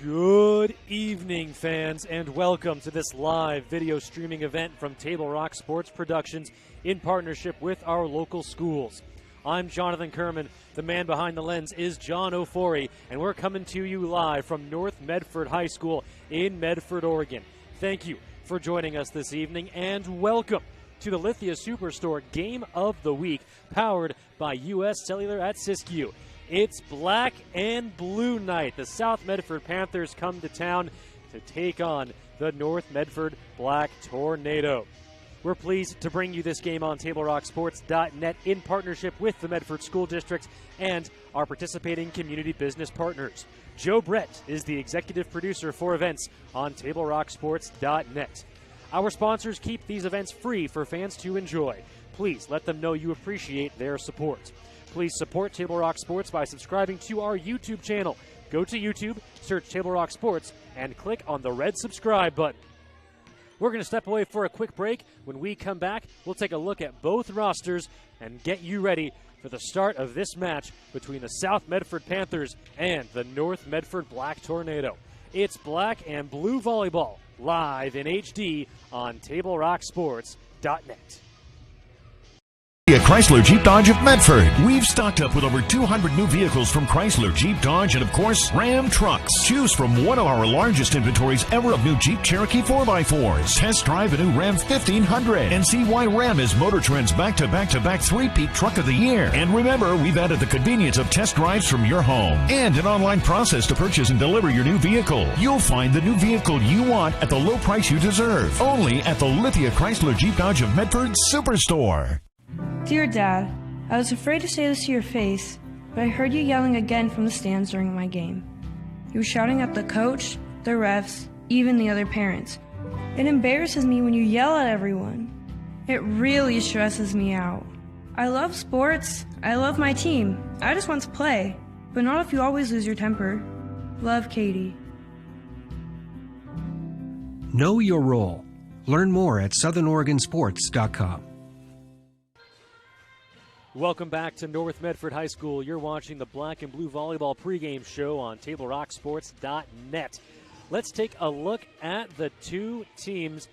Good evening, fans, and welcome to this live video streaming event from Table Rock Sports Productions in partnership with our local schools. I'm Jonathan Kerman. The man behind the lens is John Ofori, and we're coming to you live from North Medford High School in Medford, Oregon. Thank you for joining us this evening, and welcome to the Lithia Superstore Game of the Week, powered by U.S. Cellular at Siskiyou. It's black and blue night. The South Medford Panthers come to town to take on the North Medford Black Tornado. We're pleased to bring you this game on TableRockSports.net in partnership with the Medford School District and our participating community business partners. Joe Brett is the executive producer for events on TableRockSports.net. Our sponsors keep these events free for fans to enjoy. Please let them know you appreciate their support. Please support Table Rock Sports by subscribing to our YouTube channel. Go to YouTube, search Table Rock Sports, and click on the red subscribe button. We're going to step away for a quick break. When we come back, we'll take a look at both rosters and get you ready for the start of this match between the South Medford Panthers and the North Medford Black Tornado. It's black and blue volleyball, live in HD on TableRockSports.net. Chrysler Jeep Dodge of Medford. We've stocked up with over 200 new vehicles from Chrysler, Jeep, Dodge, and of course, Ram trucks. Choose from one of our largest inventories ever of new Jeep Cherokee 4x4s. Test drive a new Ram 1500 and see why Ram is Motor Trend's back-to-back-to-back three-peat truck of the year. And remember, we've added the convenience of test drives from your home and an online process to purchase and deliver your new vehicle. You'll find the new vehicle you want at the low price you deserve. Only at the Lithia Chrysler Jeep Dodge of Medford Superstore. Dear Dad, I was afraid to say this to your face, but I heard you yelling again from the stands during my game. You were shouting at the coach, the refs, even the other parents. It embarrasses me when you yell at everyone. It really stresses me out. I love sports. I love my team. I just want to play, but not if you always lose your temper. Love, Katie. Know your role. Learn more at southernoregonsports.com. Welcome back to North Medford High School. You're watching the Black and Blue Volleyball pregame show on TableRockSports.net. Let's take a look at the two teams,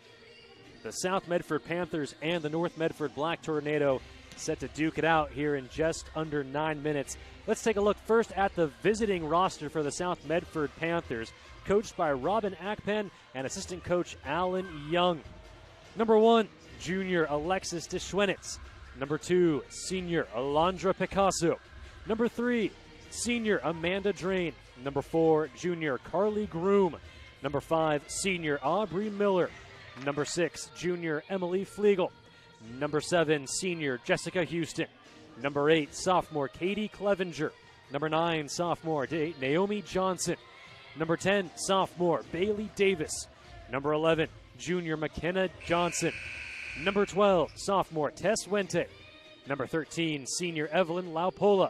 the South Medford Panthers and the North Medford Black Tornado, set to duke it out here in just under 9 minutes. Let's take a look first at the visiting roster for the South Medford Panthers, coached by Robin Akpen and assistant coach Alan Young. Number 1, junior Alexis Deschwenitz. Number 2, senior Alondra Picasso. Number 3, senior Amanda Drain. Number 4, junior Carly Groom. Number 5, senior Aubrey Miller. Number 6, junior Emily Flegel. Number 7, senior Jessica Houston. Number 8, sophomore Katie Clevenger. Number 9, sophomore Naomi Johnson. Number 10, sophomore Bailey Davis. Number 11, junior McKenna Johnson. Number 12, sophomore Tess Wente. Number 13, senior Evelyn Laupola.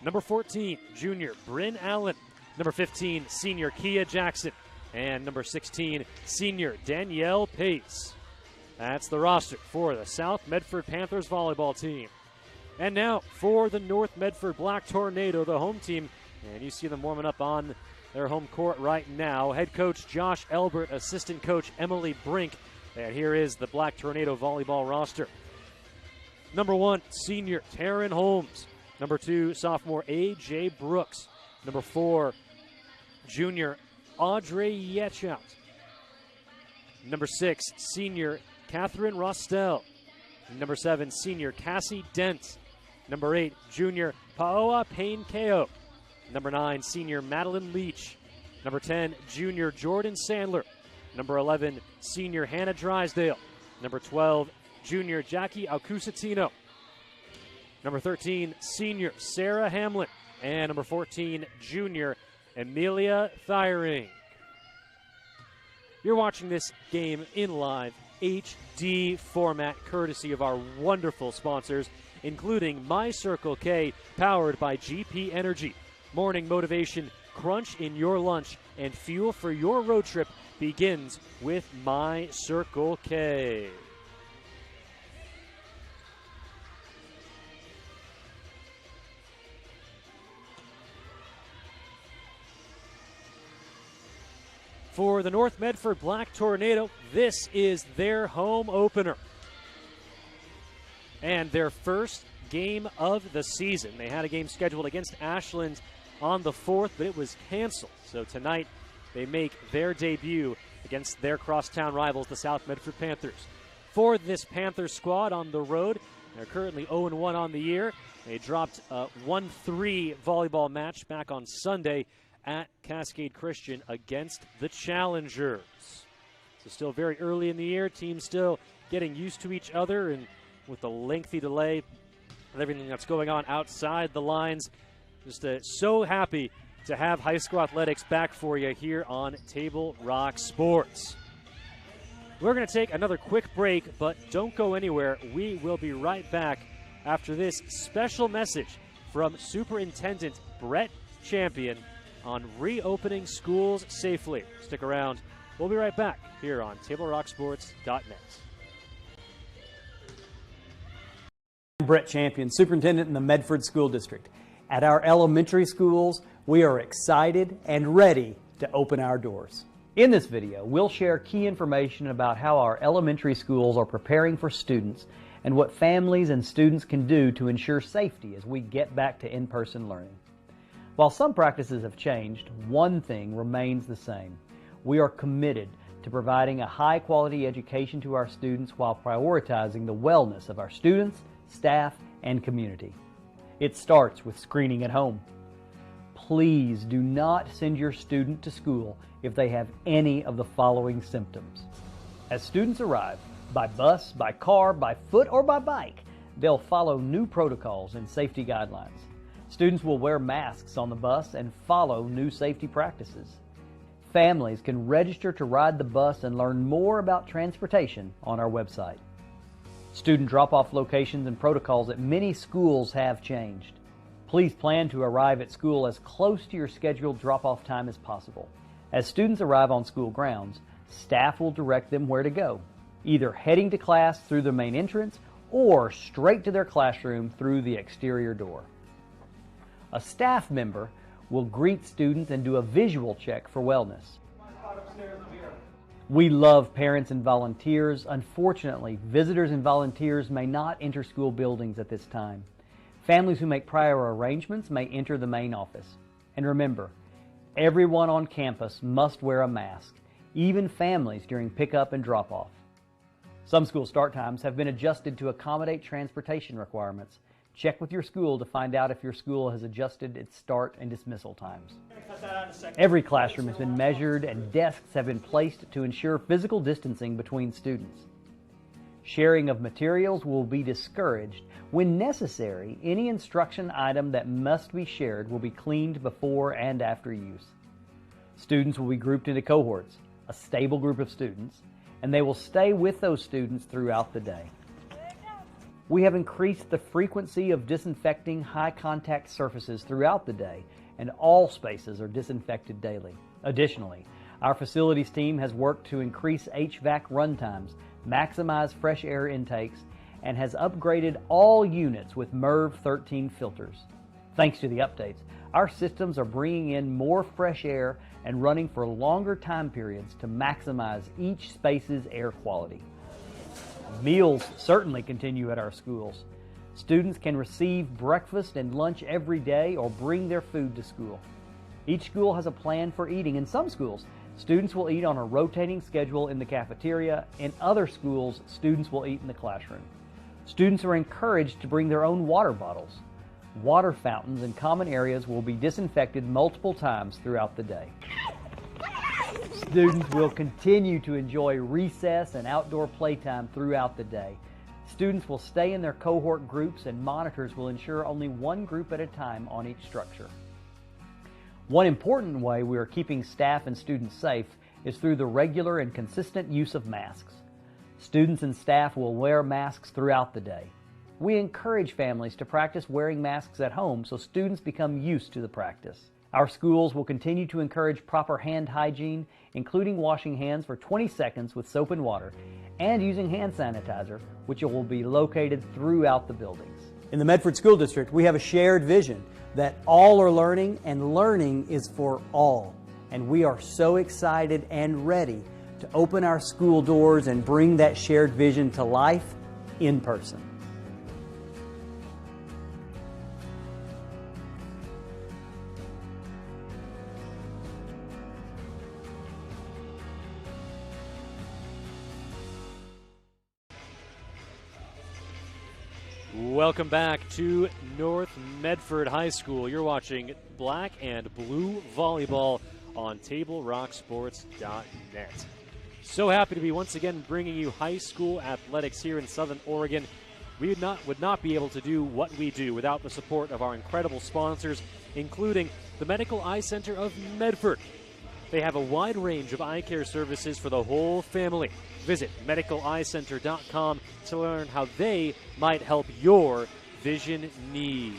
Number 14, junior Bryn Allen. Number 15, senior Kia Jackson. And number 16, senior Danielle Pace. That's the roster for the South Medford Panthers volleyball team. And now for the North Medford Black Tornado, the home team. And you see them warming up on their home court right now. Head coach Josh Elbert, assistant coach Emily Brink. And here is the Black Tornado volleyball roster. Number 1, senior Taryn Holmes. Number 2, sophomore A.J. Brooks. Number 4, junior Audrey Yetchout. Number 6, senior Catherine Rostel. Number 7, senior Cassie Dent. Number 8, junior Paoa Payne-Keo. Number 9, senior Madeline Leach. Number 10, junior Jordan Sandler. Number 11, senior Hannah Drysdale. Number 12, junior Jackie Alcusatino. Number 13, senior Sarah Hamlin. And number 14, junior Amelia Thiring. You're watching this game in live HD format, courtesy of our wonderful sponsors, including My Circle K, powered by GP Energy. Morning motivation, crunch in your lunch, and fuel for your road trip begins with My Circle K. For the North Medford Black Tornado, this is their home opener and their first game of the season. They had a game scheduled against Ashland on the 4th, but it was canceled. So tonight they make their debut against their crosstown rivals, the South Medford Panthers. For this Panthers squad on the road, they're currently 0-1 on the year. They dropped a 1-3 volleyball match back on Sunday at Cascade Christian against the Challengers. So still very early in the year, teams still getting used to each other, and with the lengthy delay and everything that's going on outside the lines, just so happy to have high school athletics back for you here on Table Rock Sports. We're going to take another quick break, but don't go anywhere. We will be right back after this special message from Superintendent Brett Champion on reopening schools safely. Stick around. We'll be right back here on TableRockSports.net. I'm Brett Champion, Superintendent in the Medford School District. At our elementary schools, we are excited and ready to open our doors. In this video, we'll share key information about how our elementary schools are preparing for students and what families and students can do to ensure safety as we get back to in-person learning. While some practices have changed, one thing remains the same. We are committed to providing a high-quality education to our students while prioritizing the wellness of our students, staff, and community. It starts with screening at home. Please do not send your student to school if they have any of the following symptoms. As students arrive, by bus, by car, by foot, or by bike, they'll follow new protocols and safety guidelines. Students will wear masks on the bus and follow new safety practices. Families can register to ride the bus and learn more about transportation on our website. Student drop-off locations and protocols at many schools have changed. Please plan to arrive at school as close to your scheduled drop-off time as possible. As students arrive on school grounds, staff will direct them where to go, either heading to class through the main entrance or straight to their classroom through the exterior door. A staff member will greet students and do a visual check for wellness. We love parents and volunteers. Unfortunately, visitors and volunteers may not enter school buildings at this time. Families who make prior arrangements may enter the main office. And remember, everyone on campus must wear a mask, even families during pickup and drop-off. Some school start times have been adjusted to accommodate transportation requirements. Check with your school to find out if your school has adjusted its start and dismissal times. Every classroom has been measured and desks have been placed to ensure physical distancing between students. Sharing of materials will be discouraged. When necessary, any instruction item that must be shared will be cleaned before and after use. Students will be grouped into cohorts, a stable group of students, and they will stay with those students throughout the day. We have increased the frequency of disinfecting high-contact surfaces throughout the day, and all spaces are disinfected daily. Additionally, our facilities team has worked to increase HVAC run times, maximize fresh air intakes, and has upgraded all units with MERV 13 filters. Thanks to the updates, our systems are bringing in more fresh air and running for longer time periods to maximize each space's air quality. Meals certainly continue at our schools. Students can receive breakfast and lunch every day or bring their food to school. Each school has a plan for eating. In some schools, students will eat on a rotating schedule in the cafeteria. In other schools, students will eat in the classroom. Students are encouraged to bring their own water bottles. Water fountains in common areas will be disinfected multiple times throughout the day. Students will continue to enjoy recess and outdoor playtime throughout the day. Students will stay in their cohort groups and monitors will ensure only one group at a time on each structure. One important way we are keeping staff and students safe is through the regular and consistent use of masks. Students and staff will wear masks throughout the day. We encourage families to practice wearing masks at home so students become used to the practice. Our schools will continue to encourage proper hand hygiene, including washing hands for 20 seconds with soap and water, and using hand sanitizer, which will be located throughout the buildings. In the Medford School District, we have a shared vision that all are learning and learning is for all. and we are so excited and ready to open our school doors and bring that shared vision to life in person. Welcome back to North Medford High School. You're watching Black and Blue Volleyball on TableRockSports.net. So happy to be once again bringing you high school athletics here in Southern Oregon. We would not be able to do what we do without the support of our incredible sponsors, including the Medical Eye Center of Medford. They have a wide range of eye care services for the whole family. Visit medicaleyecenter.com to learn how they might help your vision needs.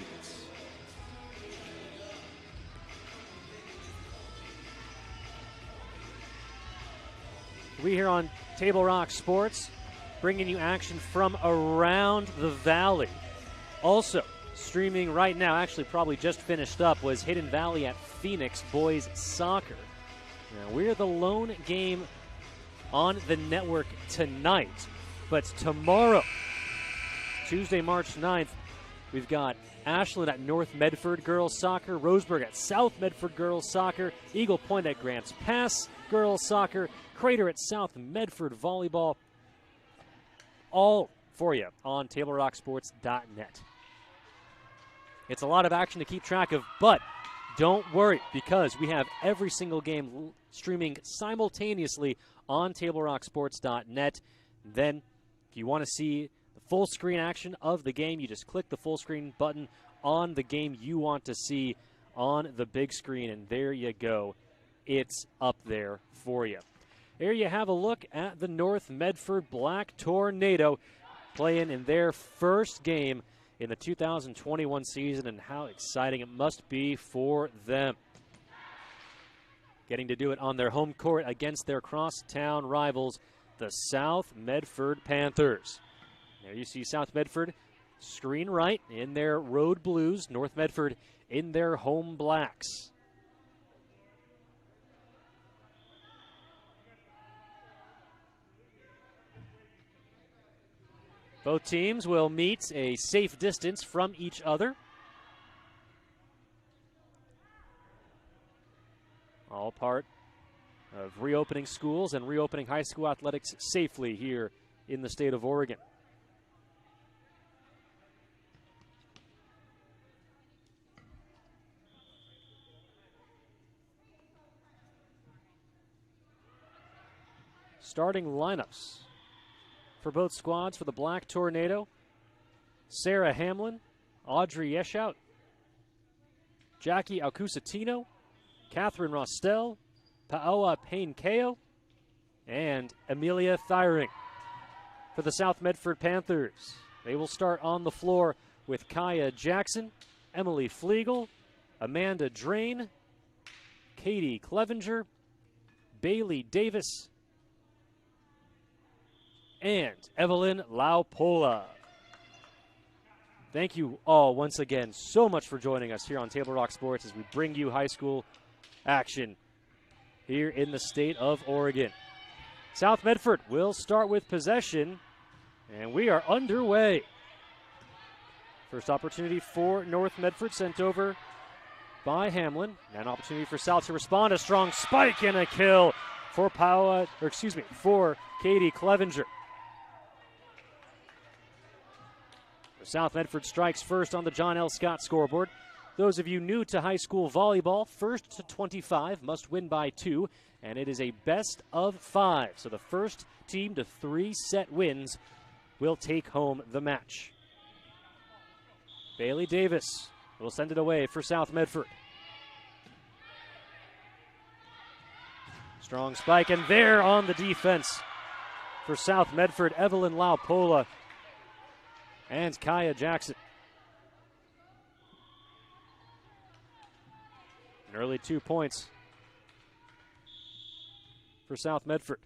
We here on Table Rock Sports bringing you action from around the valley. Also streaming right now, actually probably just finished up, was Hidden Valley at Phoenix boys soccer. Now, we're the lone game on the network tonight, but tomorrow, Tuesday, March 9th, we've got Ashland at North Medford girls soccer, Roseburg at South Medford girls soccer, Eagle Point at Grants Pass girls soccer, Crater at South Medford volleyball, all for you on TableRockSports.net. It's a lot of action to keep track of, but don't worry, because we have every single game streaming simultaneously on TableRockSports.net. Then, if you want to see the full screen action of the game, you just click the full screen button on the game you want to see on the big screen, and there you go. It's up there for you. There you have a look at the North Medford Black Tornado playing in their first game in the 2021 season, and how exciting it must be for them. Getting to do it on their home court against their crosstown rivals, the South Medford Panthers. There you see South Medford screen right in their road blues, North Medford in their home blacks. Both teams will meet a safe distance from each other. All part of reopening schools and reopening high school athletics safely here in the state of Oregon. Starting lineups for both squads for the Black Tornado: Sarah Hamlin, Audrey Yeshout, Jackie Alcusatino, Catherine Rostel, Paoa Payne-Kao, and Amelia Thiring. For the South Medford Panthers, they will start on the floor with Kaya Jackson, Emily Flegel, Amanda Drain, Katie Clevenger, Bailey Davis, and Evelyn Laupola. Thank you all once again so much for joining us here on Table Rock Sports as we bring you high school action here in the state of Oregon. South Medford will start with possession, and we are underway. First opportunity for North Medford sent over by Hamlin. An opportunity for South to respond. A strong spike and a kill for for Katie Clevenger. South Medford strikes first on the John L. Scott scoreboard. Those of you new to high school volleyball, first to 25 must win by 2, and it is a best of 5. So the first team to 3 set wins will take home the match. Bailey Davis will send it away for South Medford. Strong spike, and there on the defense for South Medford, Evelyn Laupola and Kaya Jackson. An early 2 points for South Medford.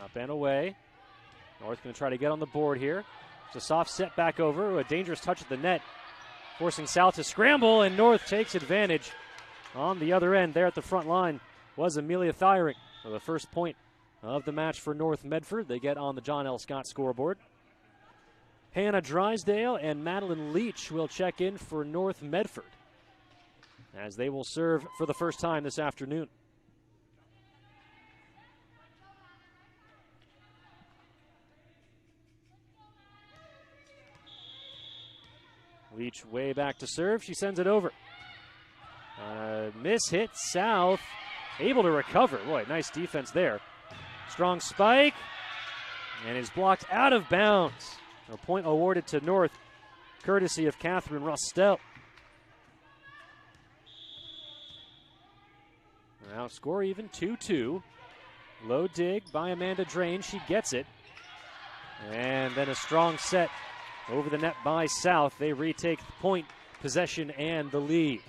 Up and away. North going to try to get on the board here. It's a soft set back over. A dangerous touch at the net, forcing South to scramble, and North takes advantage On the other end, there at the front line, was Amelia Thiering for the first point of the match for North Medford. They get on the John L. Scott scoreboard. Hannah Drysdale and Madeline Leach will check in for North Medford as they will serve for the first time this afternoon. Leach way back to serve. She sends it over. Miss hit South. Able to recover. Boy, nice defense there. Strong spike. And is blocked out of bounds. A point awarded to North, courtesy of Catherine Rostell. Now score even 2-2. Low dig by Amanda Drain. She gets it. And then a strong set over the net by South. They retake the point, possession, and the lead.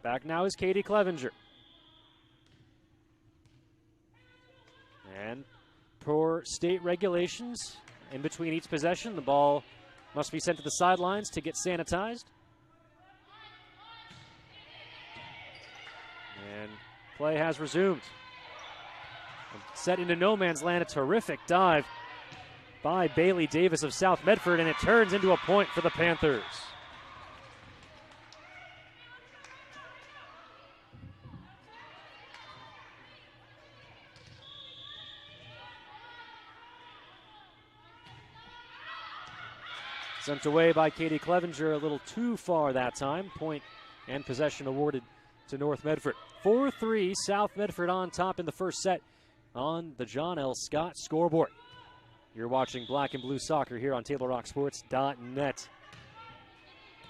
Back now is Katie Clevenger. And per state regulations, in between each possession, the ball must be sent to the sidelines to get sanitized. And play has resumed. Set into no man's land, a terrific dive by Bailey Davis of South Medford, and it turns into a point for the Panthers. Sent away by Katie Clevenger, a little too far that time. Point and possession awarded to North Medford. 4-3, South Medford on top in the first set on the John L. Scott scoreboard. You're watching Black and Blue Soccer here on TableRockSports.net.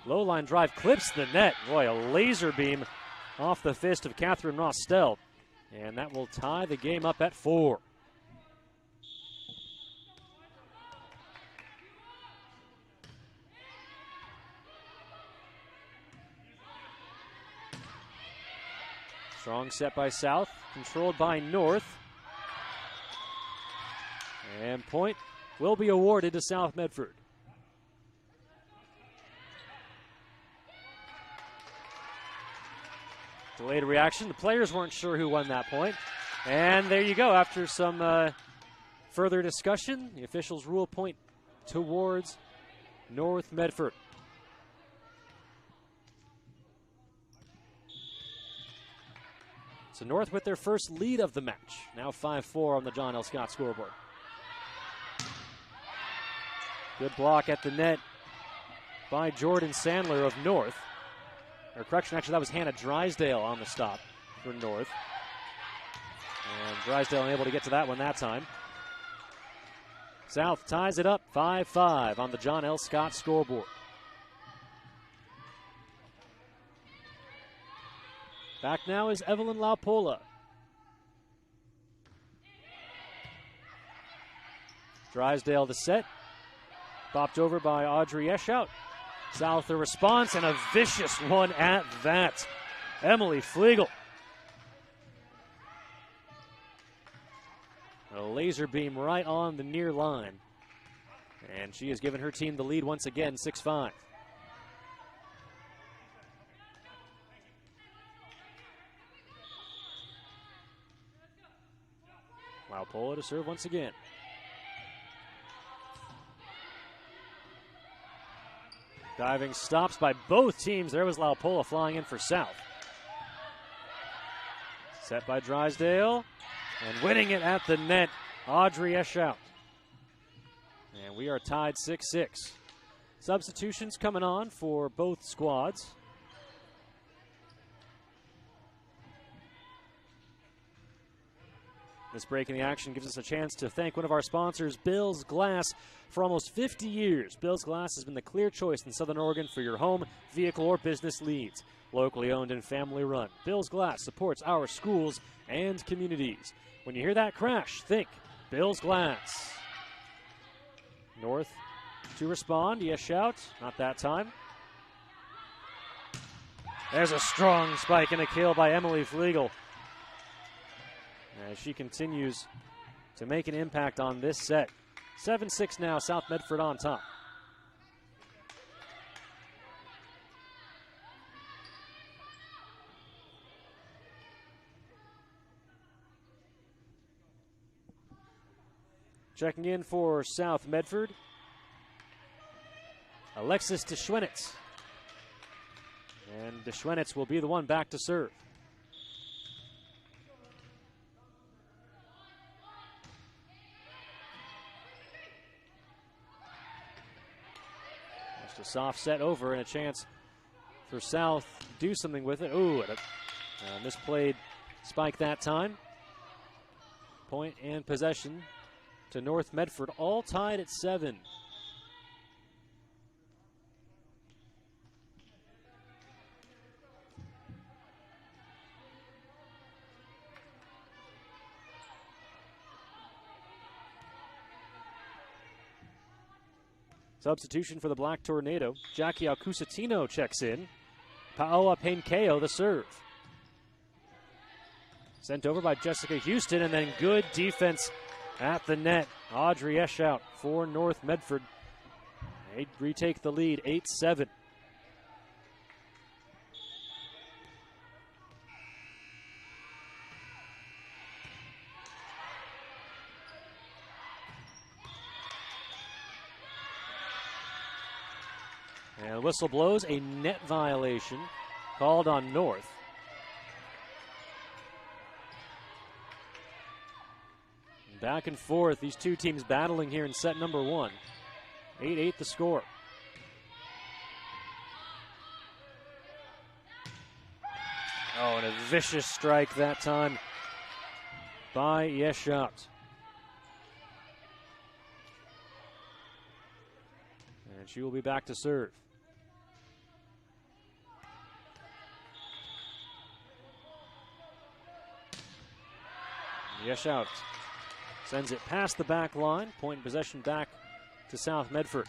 Low line drive clips the net. Boy, a laser beam off the fist of Catherine Rostell. And that will tie the game up at 4. Strong set by South, controlled by North. And point will be awarded to South Medford. Delayed reaction. The players weren't sure who won that point. And there you go. After some further discussion, the officials rule point towards North Medford. So North with their first lead of the match. Now 5-4 on the John L. Scott scoreboard. Good block at the net by Jordan Sandler of North. Or correction, actually that was Hannah Drysdale on the stop for North. And Drysdale unable to get to that one that time. South ties it up 5-5 on the John L. Scott scoreboard. Back now is Evelyn Laupola. Drysdale the set. Bopped over by Audrey Eschout. South the response, and a vicious one at that. Emily Flegel. A laser beam right on the near line. And she has given her team the lead once again, 6-5. Laupola to serve once again. Diving stops by both teams. There was Laupola flying in for South. Set by Drysdale. And winning it at the net, Audrey Eschout. And we are tied 6-6. Substitutions coming on for both squads. This break in the action gives us a chance to thank one of our sponsors, Bill's Glass. For almost 50 years, Bill's Glass has been the clear choice in Southern Oregon for your home, vehicle, or business needs. Locally owned and family run, Bill's Glass supports our schools and communities. When you hear that crash, think Bill's Glass. North to respond. Yes, shout. Not that time. There's a strong spike and a kill by Emily Flegel, as she continues to make an impact on this set. 7-6 now, South Medford on top. Checking in for South Medford, Alexis DeSchwenitz. And DeSchwenitz will be the one back to serve. Just a soft set over and a chance for South to do something with it. Ooh, and a misplayed spike that time. Point and possession to North Medford, all tied at 7. Substitution for the Black Tornado. Jackie Alcusatino checks in. Paoa Penkeo the serve. Sent over by Jessica Houston, and then good defense at the net. Audrey Eschout for North Medford. They retake the lead, 8-7. And the whistle blows, a net violation called on North. Back and forth, these two teams battling here in set number 1. 8-8 the score. Oh, and a vicious strike that time by Eschout. And she will be back to serve. Eschout sends it past the back line. Point and possession back to South Medford.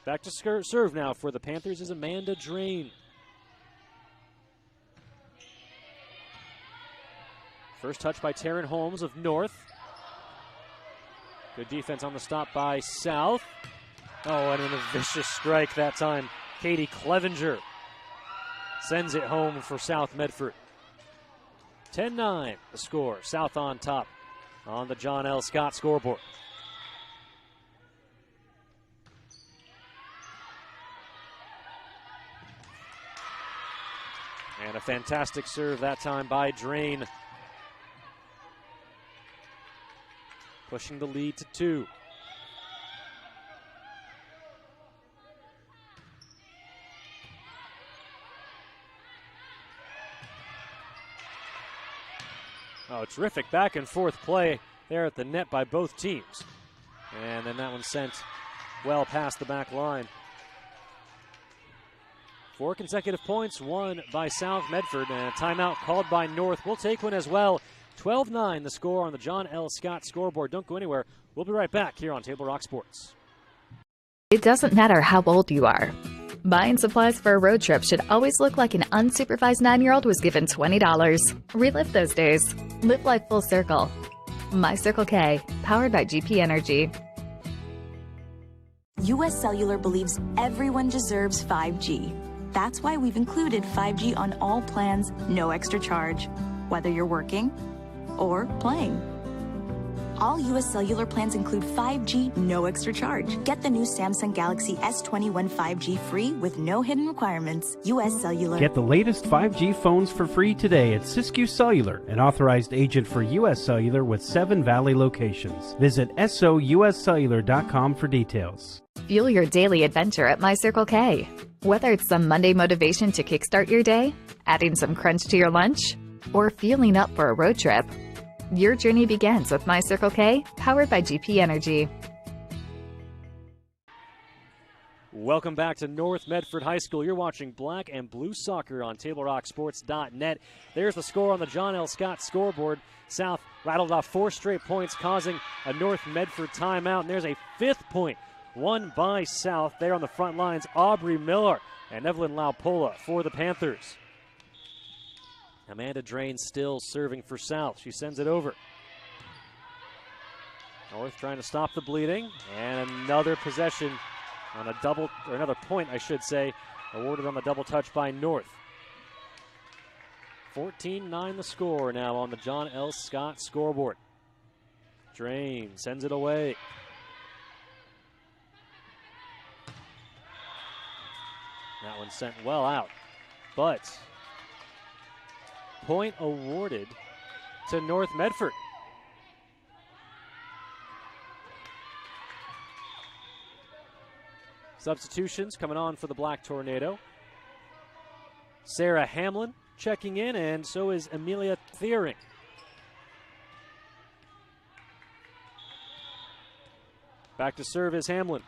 Back to serve now for the Panthers is Amanda Drain. First touch by Taryn Holmes of North. Good defense on the stop by South. Oh, and a vicious strike that time. Katie Clevenger sends it home for South Medford. 10-9 the score. South on top on the John L. Scott scoreboard. And a fantastic serve that time by Drain. Pushing the lead to 2. Oh, terrific back and forth play there at the net by both teams. And then that one sent well past the back line. 4 consecutive points won by South Medford, and a timeout called by North. We'll take one as well. 12-9 the score on the John L. Scott scoreboard. Don't go anywhere. We'll be right back here on Table Rock Sports. It doesn't matter how old you are. Buying supplies for a road trip should always look like an unsupervised 9-year-old was given $20. Relive those days. Live life full circle. My Circle K, powered by GP Energy. US Cellular believes everyone deserves 5G. That's why we've included 5G on all plans, no extra charge, whether you're working or playing. All US Cellular plans include 5G, no extra charge. Get the new Samsung Galaxy S21 5G free with no hidden requirements. US Cellular. Get the latest 5G phones for free today at Siskiyou Cellular, an authorized agent for US Cellular with 7 Valley locations. Visit souscellular.com for details. Fuel your daily adventure at My Circle K. Whether it's some Monday motivation to kickstart your day, adding some crunch to your lunch, or fueling up for a road trip, your journey begins with My Circle K, powered by GP Energy. Welcome back to North Medford High School. You're watching Black and Blue Soccer on TableRockSports.net. There's the score on the John L. Scott scoreboard. South rattled off 4 straight points, causing a North Medford timeout. And there's a 5th point won by South. There on the front lines, Aubrey Miller and Evelyn Laupola for the Panthers. Amanda Drain still serving for South. She sends it over. North trying to stop the bleeding. And another possession on a double, or another point, I should say, awarded on the double touch by North. 14-9 the score now on the John L. Scott scoreboard. Drain sends it away. That one sent well out, but point awarded to North Medford. Substitutions coming on for the Black Tornado. Sarah Hamlin checking in, and so is Amelia Thiering. Back to serve is Hamlin.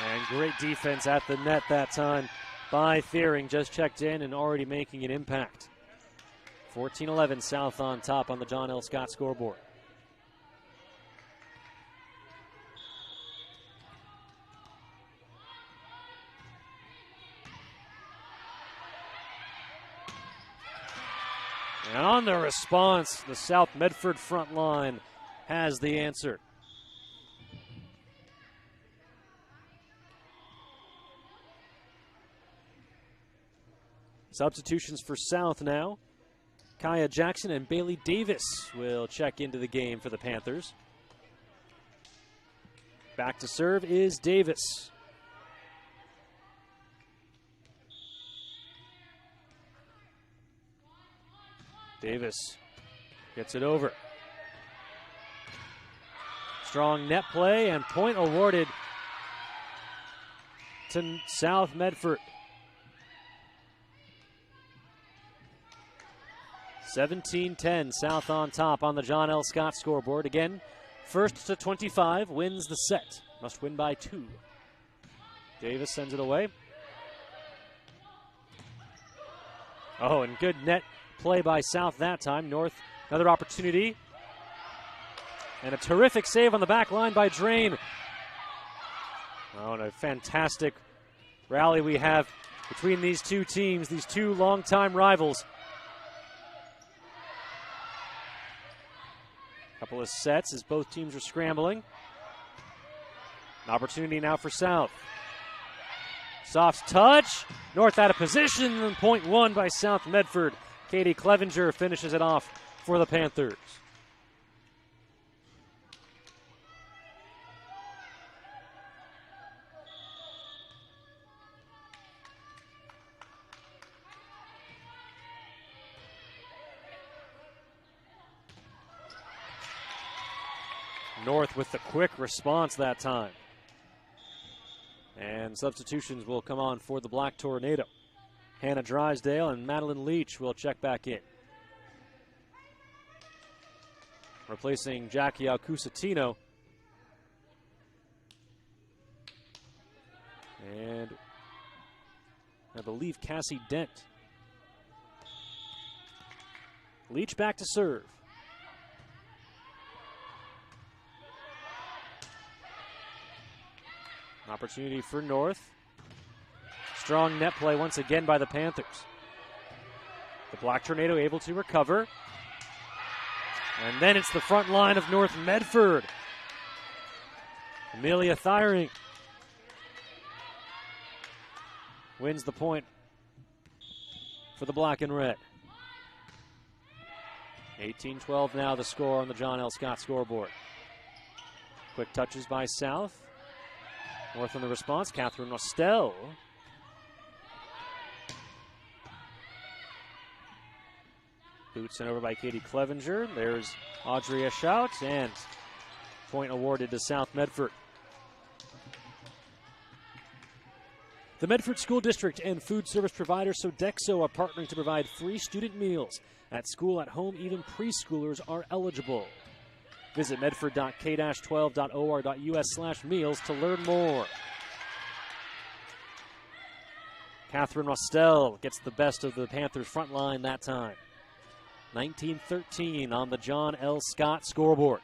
And great defense at the net that time by Thiering. Just checked in and already making an impact. 14-11 South on top on the John L. Scott scoreboard. And on the response, the South Medford front line has the answer. Substitutions for South now. Kaya Jackson and Bailey Davis will check into the game for the Panthers. Back to serve is Davis. Davis gets it over. Strong net play and point awarded to South Medford. 17-10, South on top on the John L. Scott scoreboard. Again, first to 25 wins the set. Must win by 2. Davis sends it away. Oh, and good net play by South that time. North, another opportunity. And a terrific save on the back line by Drain. Oh, and a fantastic rally we have between these two teams, these two longtime rivals. Couple of sets as both teams are scrambling. An opportunity now for South. Soft touch. North out of position. And point won by South Medford. Katie Clevenger finishes it off for the Panthers. North with the quick response that time. And substitutions will come on for the Black Tornado. Hannah Drysdale and Madeline Leach will check back in. Replacing Jackie Alcusatino. And I believe Cassie Dent. Leach back to serve. Opportunity for North. Strong net play once again by the Panthers. The Black Tornado able to recover. And then it's the front line of North Medford. Amelia Thiering wins the point for the Black and Red. 18-12 now the score on the John L. Scott scoreboard. Quick touches by South. North on the response, Catherine Rostel. Boot sent over by Katie Clevenger. There's Audrey Schout, and point awarded to South Medford. The Medford School District and food service provider Sodexo are partnering to provide free student meals at school, at home. Even preschoolers are eligible. Visit medford.k-12.or.us/meals to learn more. Catherine Rostel gets the best of the Panthers front line that time. 19-13 on the John L. Scott scoreboard.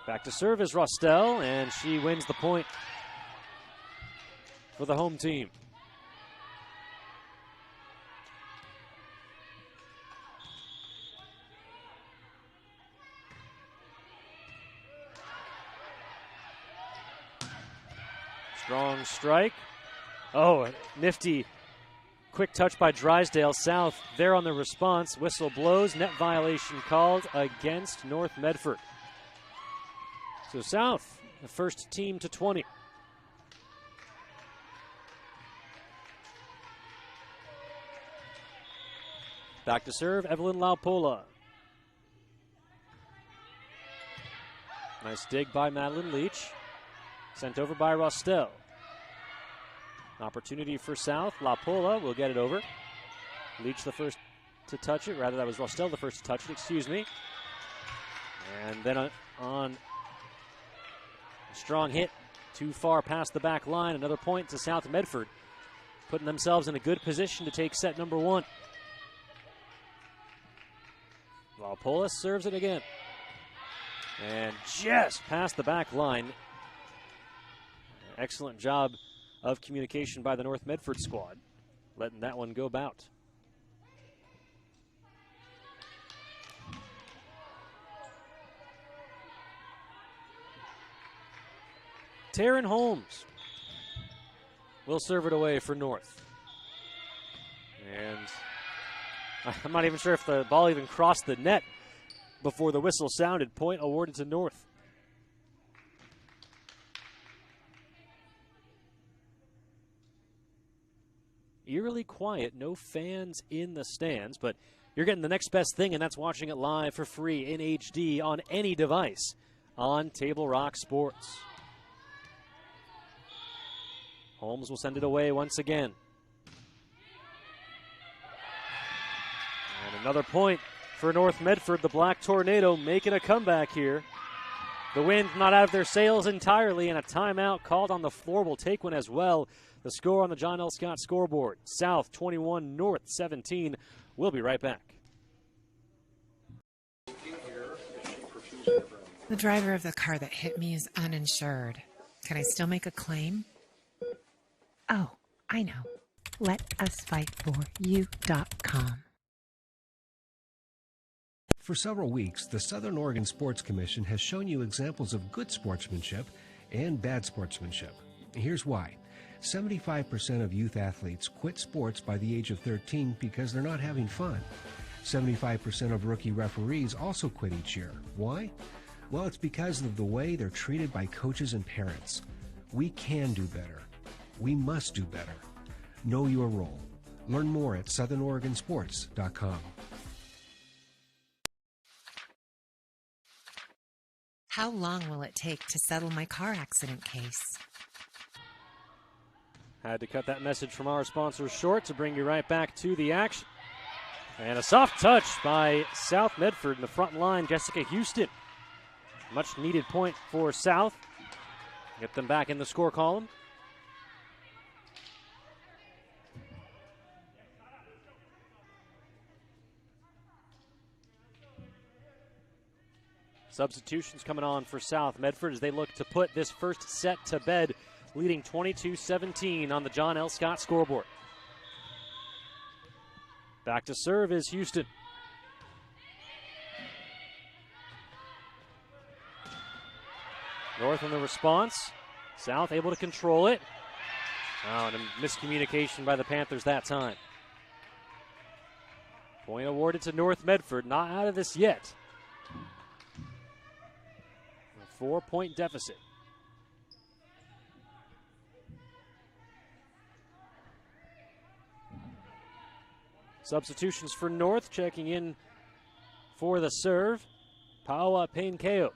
Back to serve is Rostel, and she wins the point for the home team. Strong strike. Oh, a nifty quick touch by Drysdale. South there on the response. Whistle blows. Net violation called against North Medford. So South, the first team to 20. Back to serve, Evelyn Laupola. Nice dig by Madeline Leach. Sent over by Rostel. Opportunity for South. Laupola will get it over. Leach the first to touch it. Rather, that was Rostel the first to touch it, excuse me. And then on a strong hit, too far past the back line. Another point to South Medford, putting themselves in a good position to take set number 1. Laupola serves it again. And just past the back line. Excellent job of communication by the North Medford squad, letting that one go bout. Taryn Holmes will serve it away for North. And I'm not even sure if the ball even crossed the net before the whistle sounded. Point awarded to North. Eerily quiet, no fans in the stands, but you're getting the next best thing, and that's watching it live for free in HD on any device on Table Rock Sports. Holmes will send it away once again. And another point for North Medford. The Black Tornado making a comeback here. The wind not out of their sails entirely, and a timeout called on the floor will take one as well. The score on the John L. Scott scoreboard, South 21, North 17. We'll be right back. The driver of the car that hit me is uninsured. Can I still make a claim? Oh, I know. LetUsFightForYou.com. For several weeks, the Southern Oregon Sports Commission has shown you examples of good sportsmanship and bad sportsmanship. Here's why. 75% of youth athletes quit sports by the age of 13 because they're not having fun. 75% of rookie referees also quit each year. Why? Well, it's because of the way they're treated by coaches and parents. We can do better. We must do better. Know your role. Learn more at southernoregonsports.com. How long will it take to settle my car accident case? Had to cut that message from our sponsors short to bring you right back to the action. And a soft touch by South Medford in the front line, Jessica Houston. Much needed point for South. Get them back in the score column. Substitutions coming on for South Medford as they look to put this first set to bed, leading 22-17 on the John L. Scott scoreboard. Back to serve is Houston. North on the response. South able to control it. Oh, and a miscommunication by the Panthers that time. Point awarded to North Medford. Not out of this yet. A 4-point deficit. Substitutions for North, checking in for the serve. Paoa Painkeo.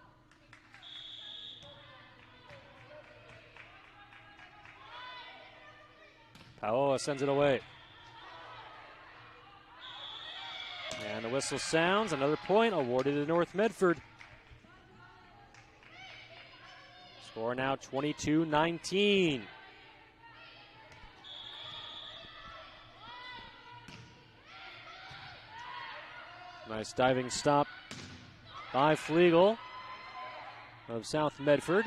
Paoa sends it away. And the whistle sounds. Another point awarded to North Medford. Score now 22-19. Nice diving stop by Flegel of South Medford.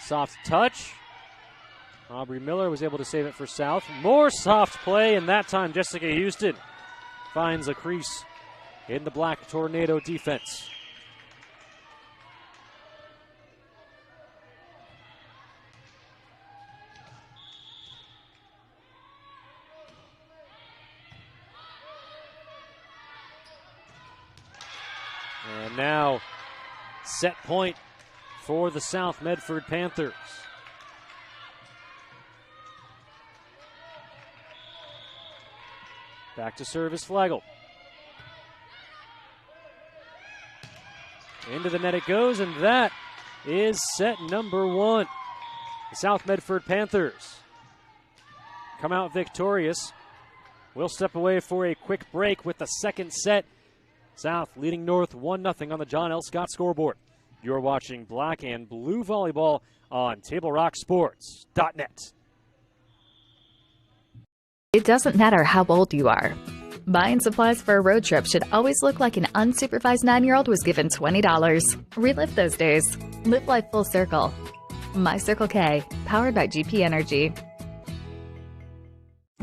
Soft touch. Aubrey Miller was able to save it for South. More soft play, and that time Jessica Houston finds a crease in the Black Tornado defense. And now set point for the South Medford Panthers. Back to service Flagel. Into the net it goes, and that is set number one. The South Medford Panthers come out victorious. We'll step away for a quick break with the second set. South leading North 1-0 on the John L. Scott scoreboard. You're watching Black and Blue Volleyball on TableRockSports.net. It doesn't matter how old you are. Buying supplies for a road trip should always look like an unsupervised 9-year-old was given $20. Relive those days. Live life full circle. My Circle K, powered by GP Energy.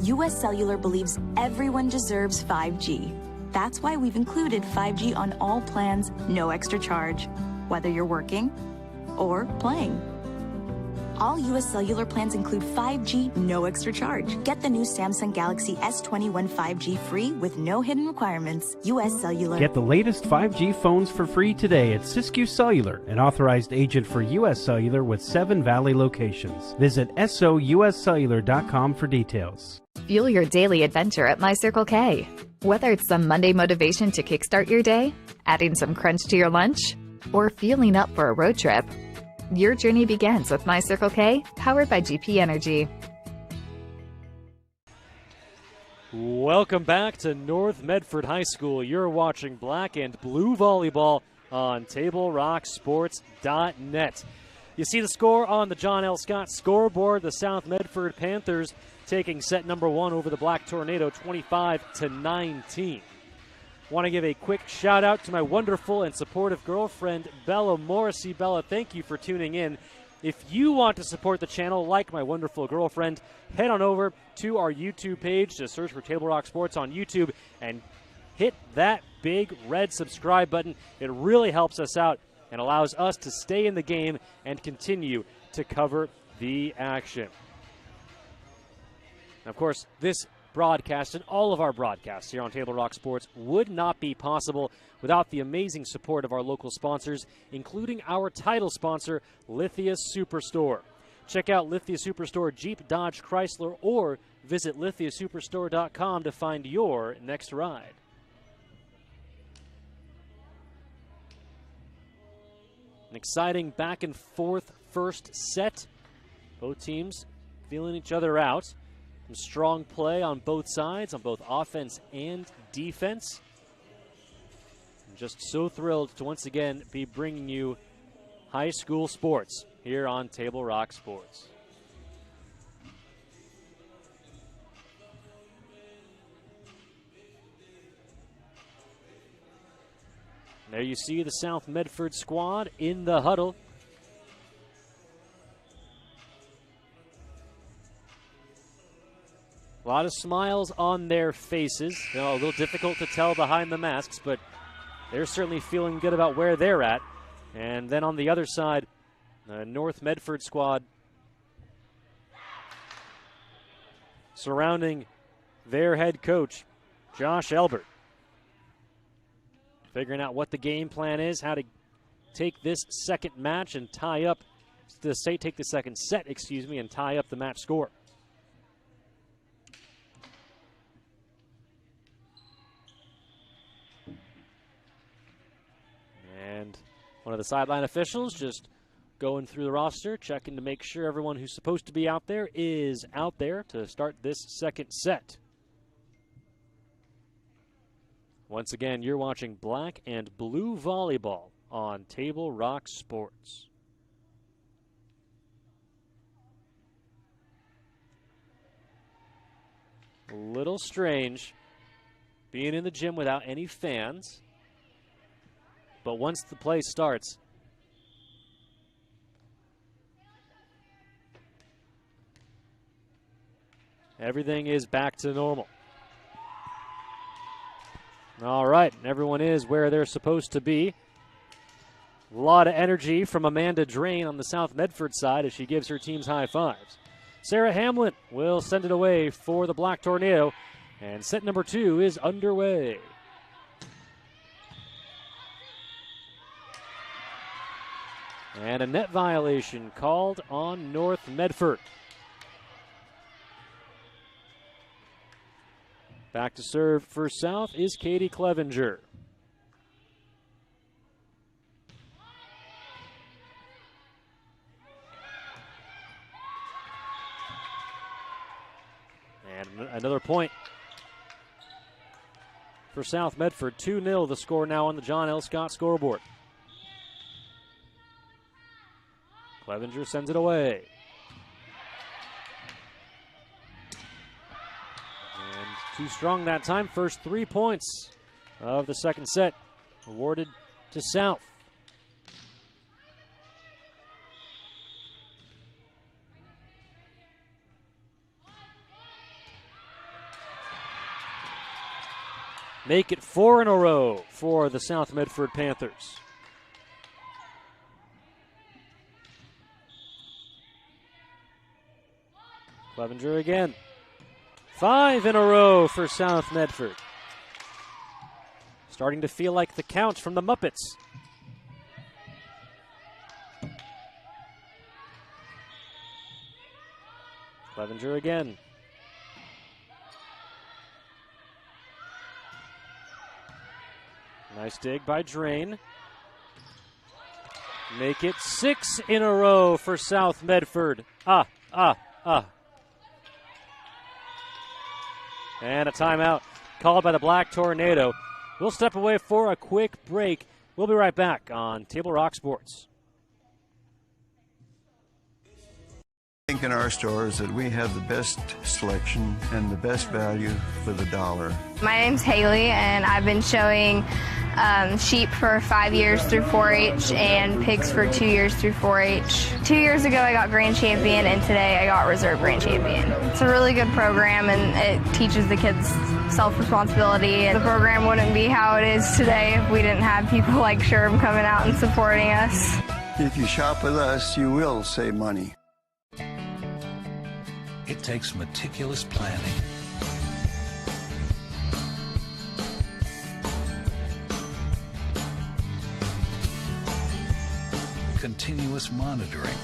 US Cellular believes everyone deserves 5G. That's why we've included 5G on all plans, no extra charge, whether you're working or playing. All US Cellular plans include 5G, no extra charge. Get the new Samsung Galaxy S21 5G free with no hidden requirements. US Cellular. Get the latest 5G phones for free today at Siskiyou Cellular, an authorized agent for US Cellular with 7 Valley locations. Visit souscellular.com for details. Fuel your daily adventure at My Circle K. Whether it's some Monday motivation to kickstart your day, adding some crunch to your lunch, or fueling up for a road trip, your journey begins with My Circle K, powered by GP Energy. Welcome back to North Medford High School. You're watching Black and Blue Volleyball on TableRockSports.net. You see the score on the John L. Scott scoreboard. The South Medford Panthers taking set number one over the Black Tornado, 25-19. Want to give a quick shout out to my wonderful and supportive girlfriend, Bella Morrissey. Bella, thank you for tuning in. If you want to support the channel like my wonderful girlfriend, head on over to our YouTube page to search for Table Rock Sports on YouTube and hit that big red subscribe button. It really helps us out and allows us to stay in the game and continue to cover the action. And of course, this broadcast and all of our broadcasts here on Table Rock Sports would not be possible without the amazing support of our local sponsors, including our title sponsor, Lithia Superstore. Check out Lithia Superstore Jeep, Dodge, Chrysler, or visit lithiasuperstore.com to find your next ride. An exciting back and forth first set. Both teams feeling each other out. Some strong play on both sides, on both offense and defense. I'm just so thrilled to once again be bringing you high school sports here on Table Rock Sports. There you see the South Medford squad in the huddle. A lot of smiles on their faces. You know, a little difficult to tell behind the masks, but they're certainly feeling good about where they're at. And then on the other side, the North Medford squad surrounding their head coach, Josh Elbert. Figuring out what the game plan is, how to take this second match and tie up, take the second set, and tie up the match score. And one of the sideline officials just going through the roster, checking to make sure everyone who's supposed to be out there is out there to start this second set. Once again, you're watching Black and Blue Volleyball on Table Rock Sports. A little strange being in the gym without any fans. But once the play starts, everything is back to normal. All right, everyone is where they're supposed to be. A lot of energy from Amanda Drain on the South Medford side as she gives her teams high fives. Sarah Hamlin will send it away for the Black Tornado, and set number 2 is underway. And a net violation called on North Medford. Back to serve for South is Katie Clevenger. And another point for South Medford. 2-0 the score now on the John L. Scott scoreboard. Clevenger sends it away. And too strong that time. First 3 points of the second set awarded to South. Make it 4 in a row for the South Medford Panthers. Clevenger again. 5 in a row for South Medford. Starting to feel like the Count from the Muppets. Clevenger again. Nice dig by Drain. Make it 6 in a row for South Medford. And a timeout called by the Black Tornado. We'll step away for a quick break. We'll be right back on Table Rock Sports. I think in our stores that we have the best selection and the best value for the dollar. My name's Haley, and I've been showing sheep for 5 years through 4-H and pigs for 2 years through 4-H. 2 years ago I got grand champion, and today I got reserve grand champion. It's a really good program, and it teaches the kids self-responsibility. The program wouldn't be how it is today if we didn't have people like Sherb coming out and supporting us. If you shop with us, you will save money. It takes meticulous planning, continuous monitoring.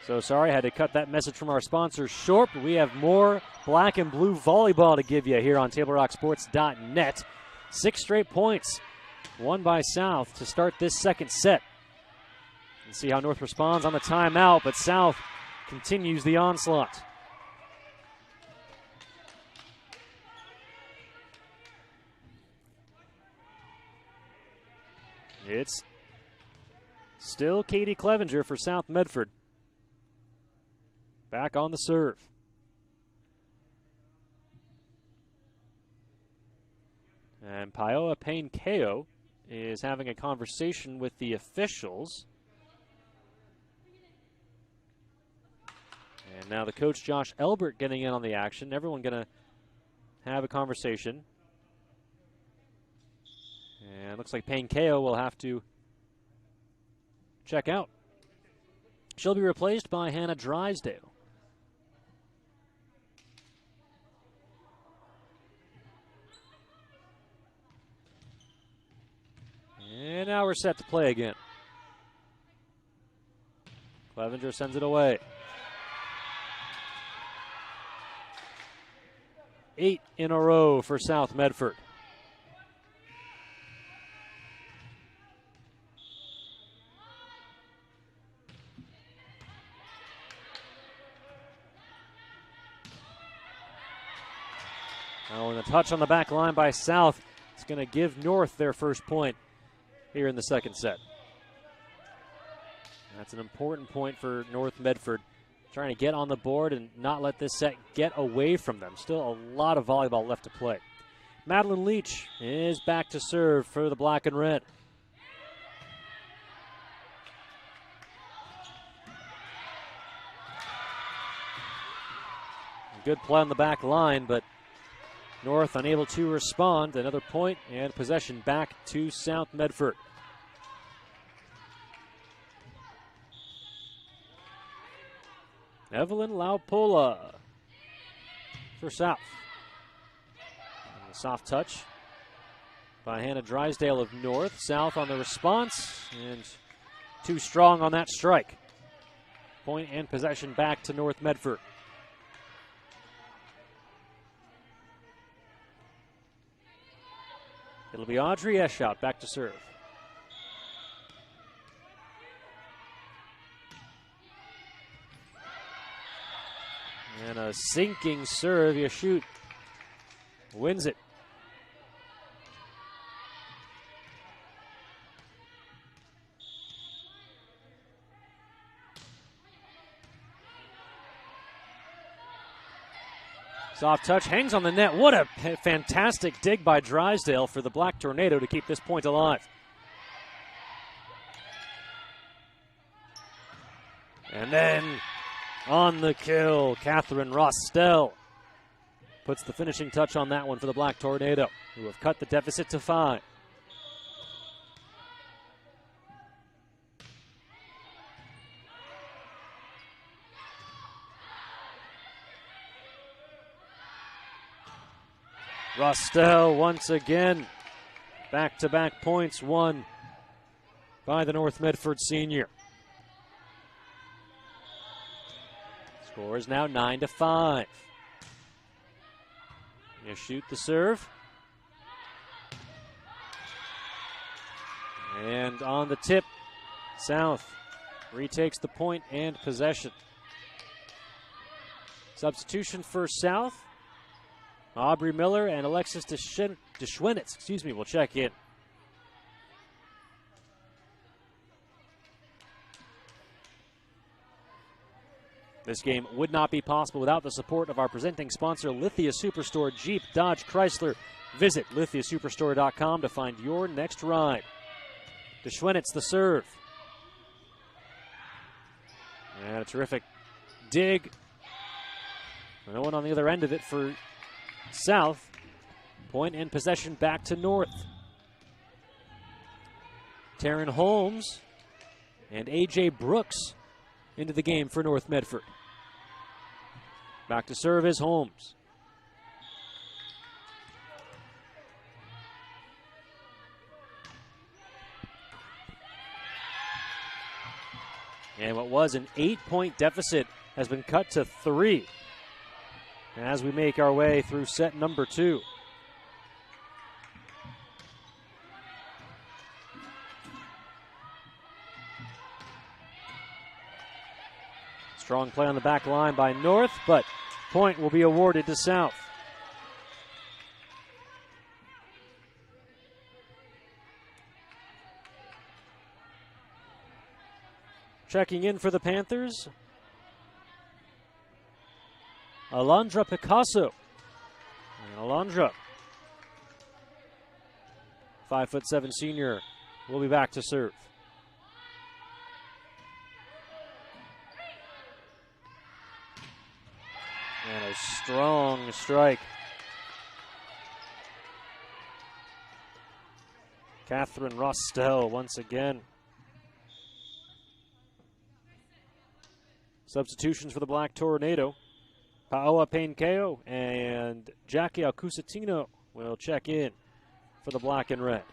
So sorry, I had to cut that message from our sponsor short, but we have more black and blue volleyball to give you here on TableRockSports.net. 6 straight points won by South to start this second set. And see how North responds on the timeout, but South continues the onslaught. It's still Katie Clevenger for South Medford. Back on the serve. And Paoa Payne-Kao is having a conversation with the officials. And now the coach, Josh Elbert, getting in on the action. Everyone going to have a conversation. And it looks like Payne-Kao will have to check out. She'll be replaced by Hannah Drysdale. And now we're set to play again. Clevenger sends it away. 8 in a row for South Medford. Now with a touch on the back line by South, it's going to give North their first point here in the second set. That's an important point for North Medford, trying to get on the board and not let this set get away from them. Still a lot of volleyball left to play. Madeline Leach is back to serve for the black and red. Good play on the back line, but North unable to respond. Another point and possession back to South Medford. Evelyn Laupola for South. And a soft touch by Hannah Drysdale of North. South on the response, and too strong on that strike. Point and possession back to North Medford. It'll be Audrey Eschott back to serve. And a sinking serve. Yashut wins it. Soft touch, hangs on the net. What a fantastic dig by Drysdale for the Black Tornado to keep this point alive. And then on the kill, Catherine Rostel puts the finishing touch on that one for the Black Tornado, who have cut the deficit to 5. Rostel once again. Back-to-back points won by the North Medford senior. Score is now 9-5. You shoot the serve. And on the tip, South retakes the point and possession. Substitution for South. Aubrey Miller and Alexis Deschwenitz, will check in. This game would not be possible without the support of our presenting sponsor, Lithia Superstore Jeep, Dodge, Chrysler. Visit lithiasuperstore.com to find your next ride. Deschwenitz the serve. And a terrific dig. No one on the other end of it for South. Point and possession back to North. Taryn Holmes and A.J. Brooks into the game for North Medford. Back to serve is Holmes. And what was an 8-point deficit has been cut to 3 as we make our way through set number 2. Strong play on the back line by North, but point will be awarded to South. Checking in for the Panthers, Alondra Picasso. And Alondra, 5'7" senior, will be back to serve. And a strong strike. Catherine Rostel once again. Substitutions for the Black Tornado. Paoa Painkeo and Jackie Alcusatino will check in for the Black and Red.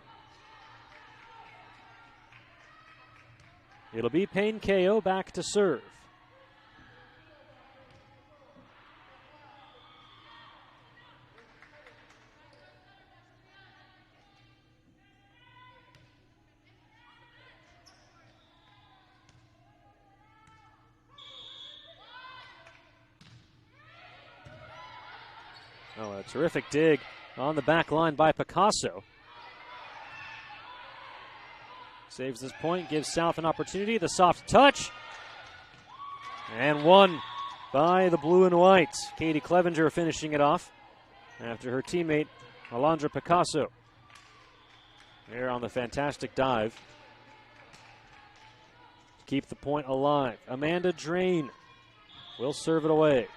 It'll be Painkeo back to serve. Oh, a terrific dig on the back line by Picasso. Saves this point, gives South an opportunity. The soft touch. And won by the blue and white. Katie Clevenger finishing it off after her teammate, Alondra Picasso. There on the fantastic dive. Keep the point alive. Amanda Drain will serve it away.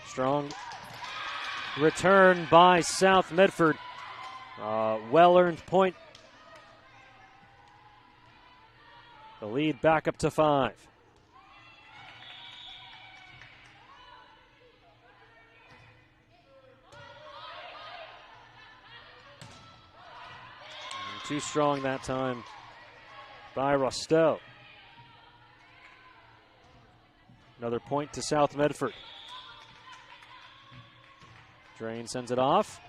Strong return by South Medford. Well-earned point. The lead back up to 5. Too strong that time by Rostel. Another point to South Medford. Drain sends it off.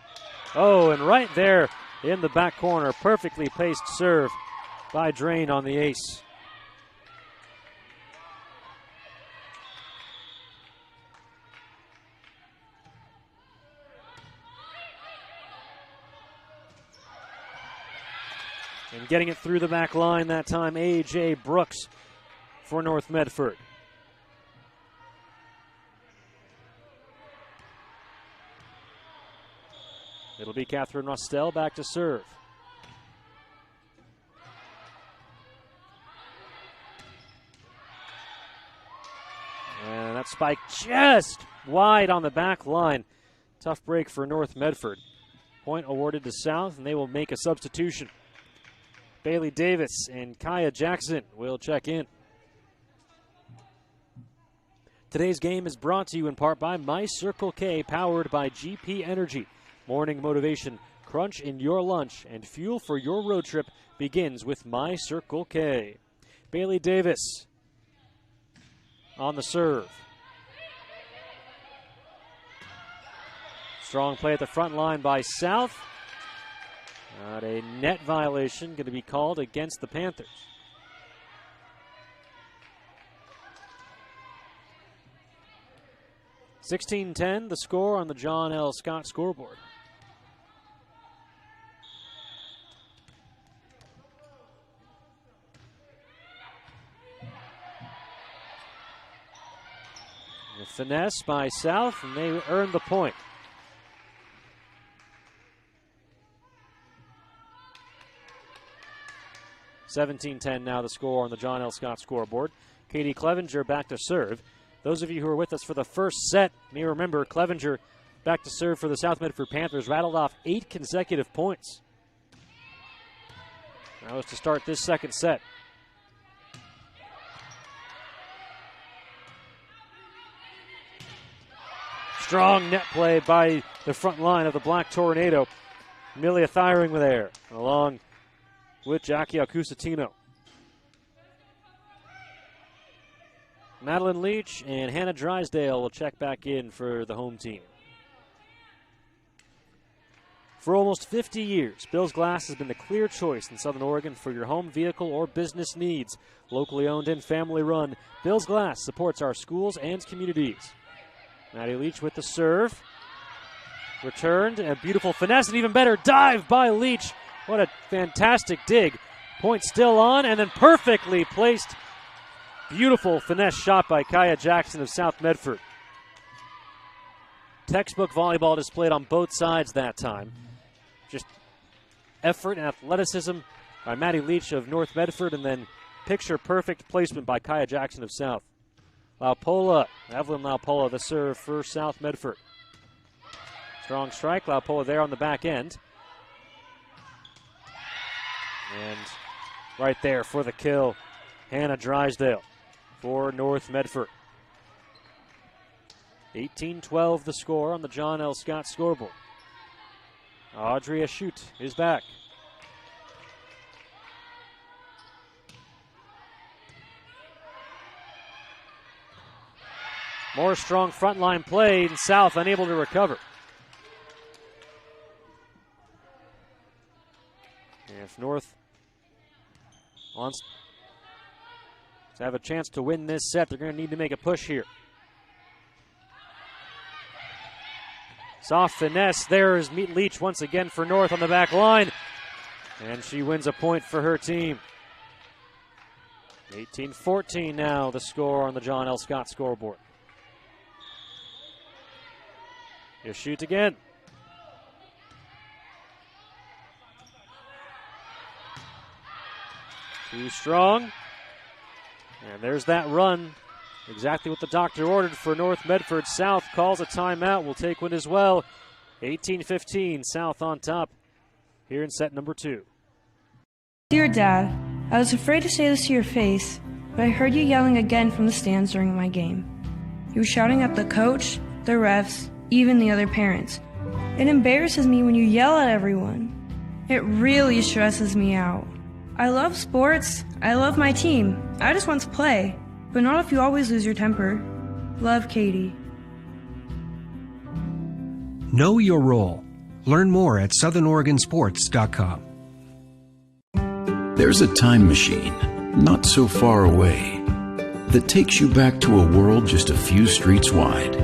Oh, and right there in the back corner, perfectly placed serve by Drain on the ace. And getting it through the back line that time, A.J. Brooks for North Medford. It'll be Catherine Rostel back to serve. And that spike just wide on the back line. Tough break for North Medford. Point awarded to South, and they will make a substitution. Bailey Davis and Kaya Jackson will check in. Today's game is brought to you in part by My Circle K, powered by GP Energy. Morning motivation, crunch in your lunch, and fuel for your road trip begins with My Circle K. Bailey Davis on the serve. Strong play at the front line by South. Not a net violation going to be called against the Panthers. (16-10) the score on the John L. Scott scoreboard. The finesse by South, and they earn the point. (17-10) now the score on the John L. Scott scoreboard. Katie Clevenger back to serve. Those of you who were with us for the first set may remember Clevenger back to serve for the South Medford Panthers, rattled off 8 consecutive points. That was to start this second set. Strong net play by the front line of the Black Tornado. Amelia Thiring there, along with Jackie Acusatino. Madeline Leach and Hannah Drysdale will check back in for the home team. For almost 50 years, Bill's Glass has been the clear choice in Southern Oregon for your home, vehicle, or business needs. Locally owned and family run, Bill's Glass supports our schools and communities. Maddie Leach with the serve. Returned, and a beautiful finesse, and even better dive by Leach. What a fantastic dig. Point still on, and then perfectly placed. Beautiful finesse shot by Kaya Jackson of South Medford. Textbook volleyball displayed on both sides that time. Just effort and athleticism by Maddie Leach of North Medford, and then picture-perfect placement by Kaya Jackson of South. Laupola, Evelyn Laupola, the serve for South Medford. Strong strike, Laupola there on the back end. And right there for the kill, Hannah Drysdale for North Medford. 18-12 the score on the John L. Scott scoreboard. Audrey Ashute is back. More strong frontline play, and South unable to recover. And if North wants to have a chance to win this set, they're going to need to make a push here. Soft finesse. There is Leach once again for North on the back line. And she wins a point for her team. 18-14 now the score on the John L. Scott scoreboard. You shoot again. Too strong. And there's that run. Exactly what the doctor ordered for North Medford. South calls a timeout. We'll take one as well. 18-15, South on top here in set number 2. Dear Dad, I was afraid to say this to your face, but I heard you yelling again from the stands during my game. You were shouting at the coach, the refs, even the other parents. It embarrasses me when you yell at everyone. It really stresses me out. I love sports. I love my team. I just want to play. But not if you always lose your temper. Love, Katie. Know your role. Learn more at southernoregonsports.com. There's a time machine, not so far away, that takes you back to a world just a few streets wide,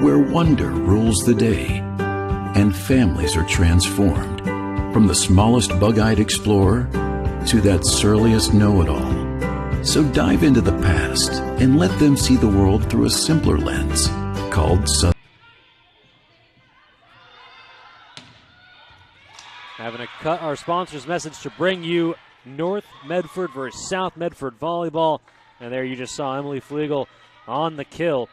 where wonder rules the day and families are transformed, from the smallest bug-eyed explorer to that surliest know-it-all. So dive into the past and let them see the world through a simpler lens called Southern. Having to cut our sponsor's message to bring you North Medford versus South Medford volleyball. And there you just saw Emily Flegel on the kill.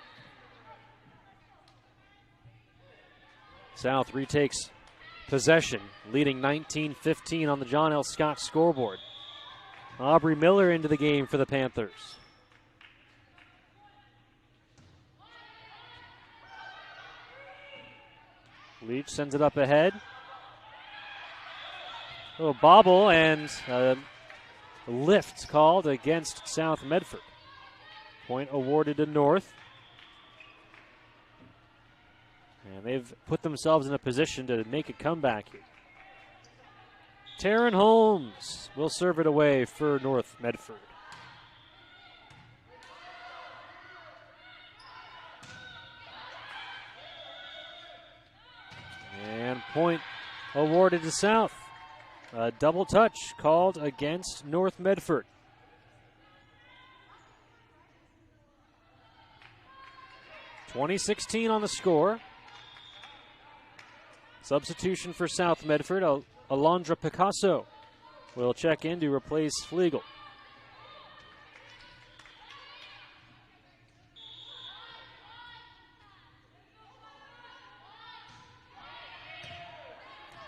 South retakes possession, leading 19-15 on the John L. Scott scoreboard. Aubrey Miller into the game for the Panthers. Leach sends it up ahead. A little bobble and a lift called against South Medford. Point awarded to North. And they've put themselves in a position to make a comeback here. Taryn Holmes will serve it away for North Medford. And point awarded to South. A double touch called against North Medford. .2016 on the score. Substitution for South Medford, Alondra Picasso will check in to replace Flegel.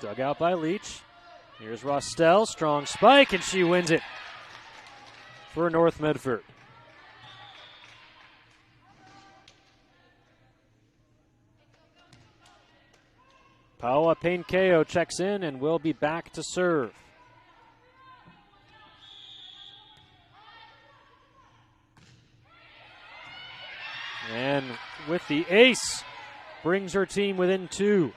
Dug out by Leach. Here's Rostel, strong spike, and she wins it for North Medford. Paola Painkeo checks in and will be back to serve. And with the ace, brings her team within 2.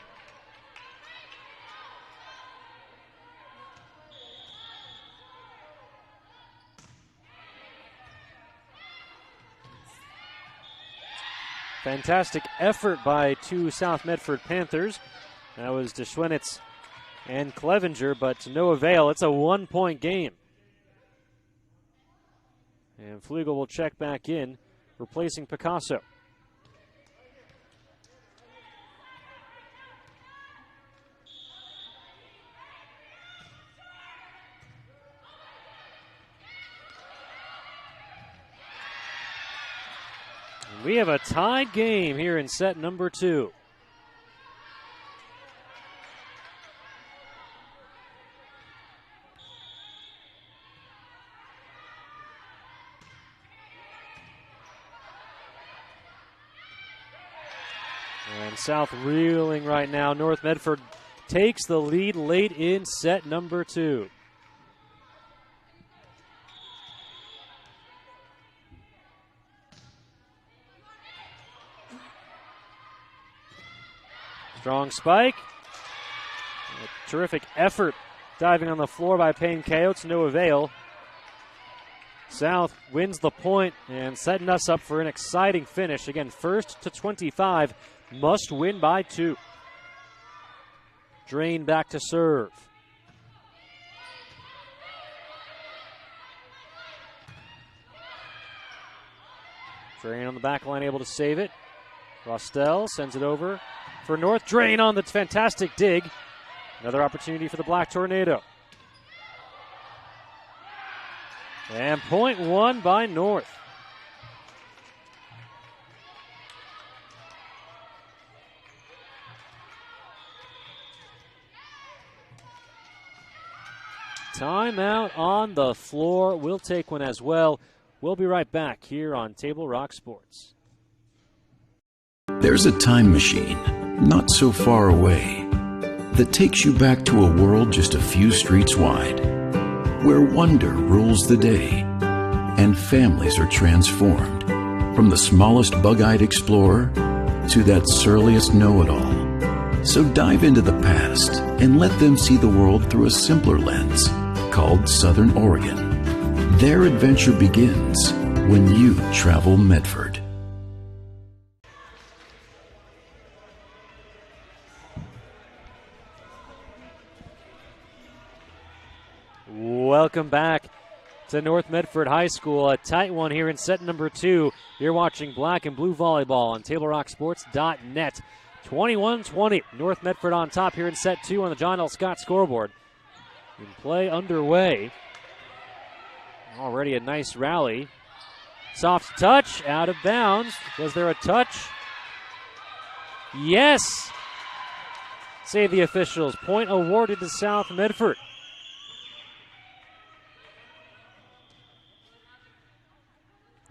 Fantastic effort by 2 South Medford Panthers. That was DeSchwenitz and Clevenger, but to no avail. It's a 1-point game. And Flegel will check back in, replacing Picasso. We have a tied game here in set number 2. And South reeling right now. North Medford takes the lead late in set number 2. Strong spike. A terrific effort diving on the floor by Painkeo. It's no avail. South wins the point and setting us up for an exciting finish. Again, 1st to 25. Must win by 2. Drain back to serve. Drain on the back line, able to save it. Rostel sends it over for North. Drain on the fantastic dig. Another opportunity for the Black Tornado. And point won by North. Timeout on the floor. We'll take one as well. We'll be right back here on Table Rock Sports. There's a time machine, not so far away, that takes you back to a world just a few streets wide, where wonder rules the day and families are transformed, from the smallest bug-eyed explorer to that surliest know-it-all. So dive into the past and let them see the world through a simpler lens called Southern Oregon. Their adventure begins when you travel Medford. Welcome back to North Medford High School. A tight one here in set number 2. You're watching Black and Blue Volleyball on TableRockSports.net. 21-20. North Medford on top here in set 2 on the John L. Scott scoreboard. And play underway. Already a nice rally. Soft touch, out of bounds. Was there a touch? Yes! Say the officials. Point awarded to South Medford.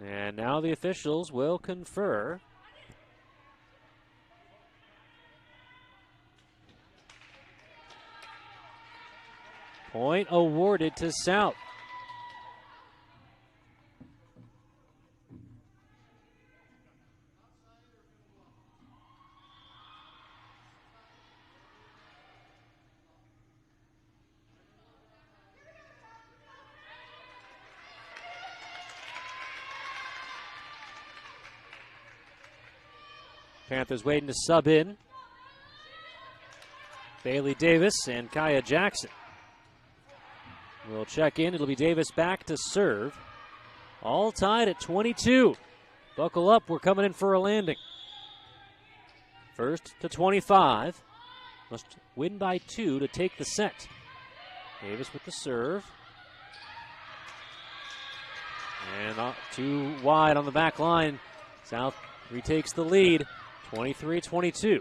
And now the officials will confer. Point awarded to South. Panthers waiting to sub in. Bailey Davis and Kaya Jackson will check in. It'll be Davis back to serve. All tied at 22. Buckle up, we're coming in for a landing. First to 25. Must win by 2 to take the set. Davis with the serve. And too wide on the back line. South retakes the lead. 23-22.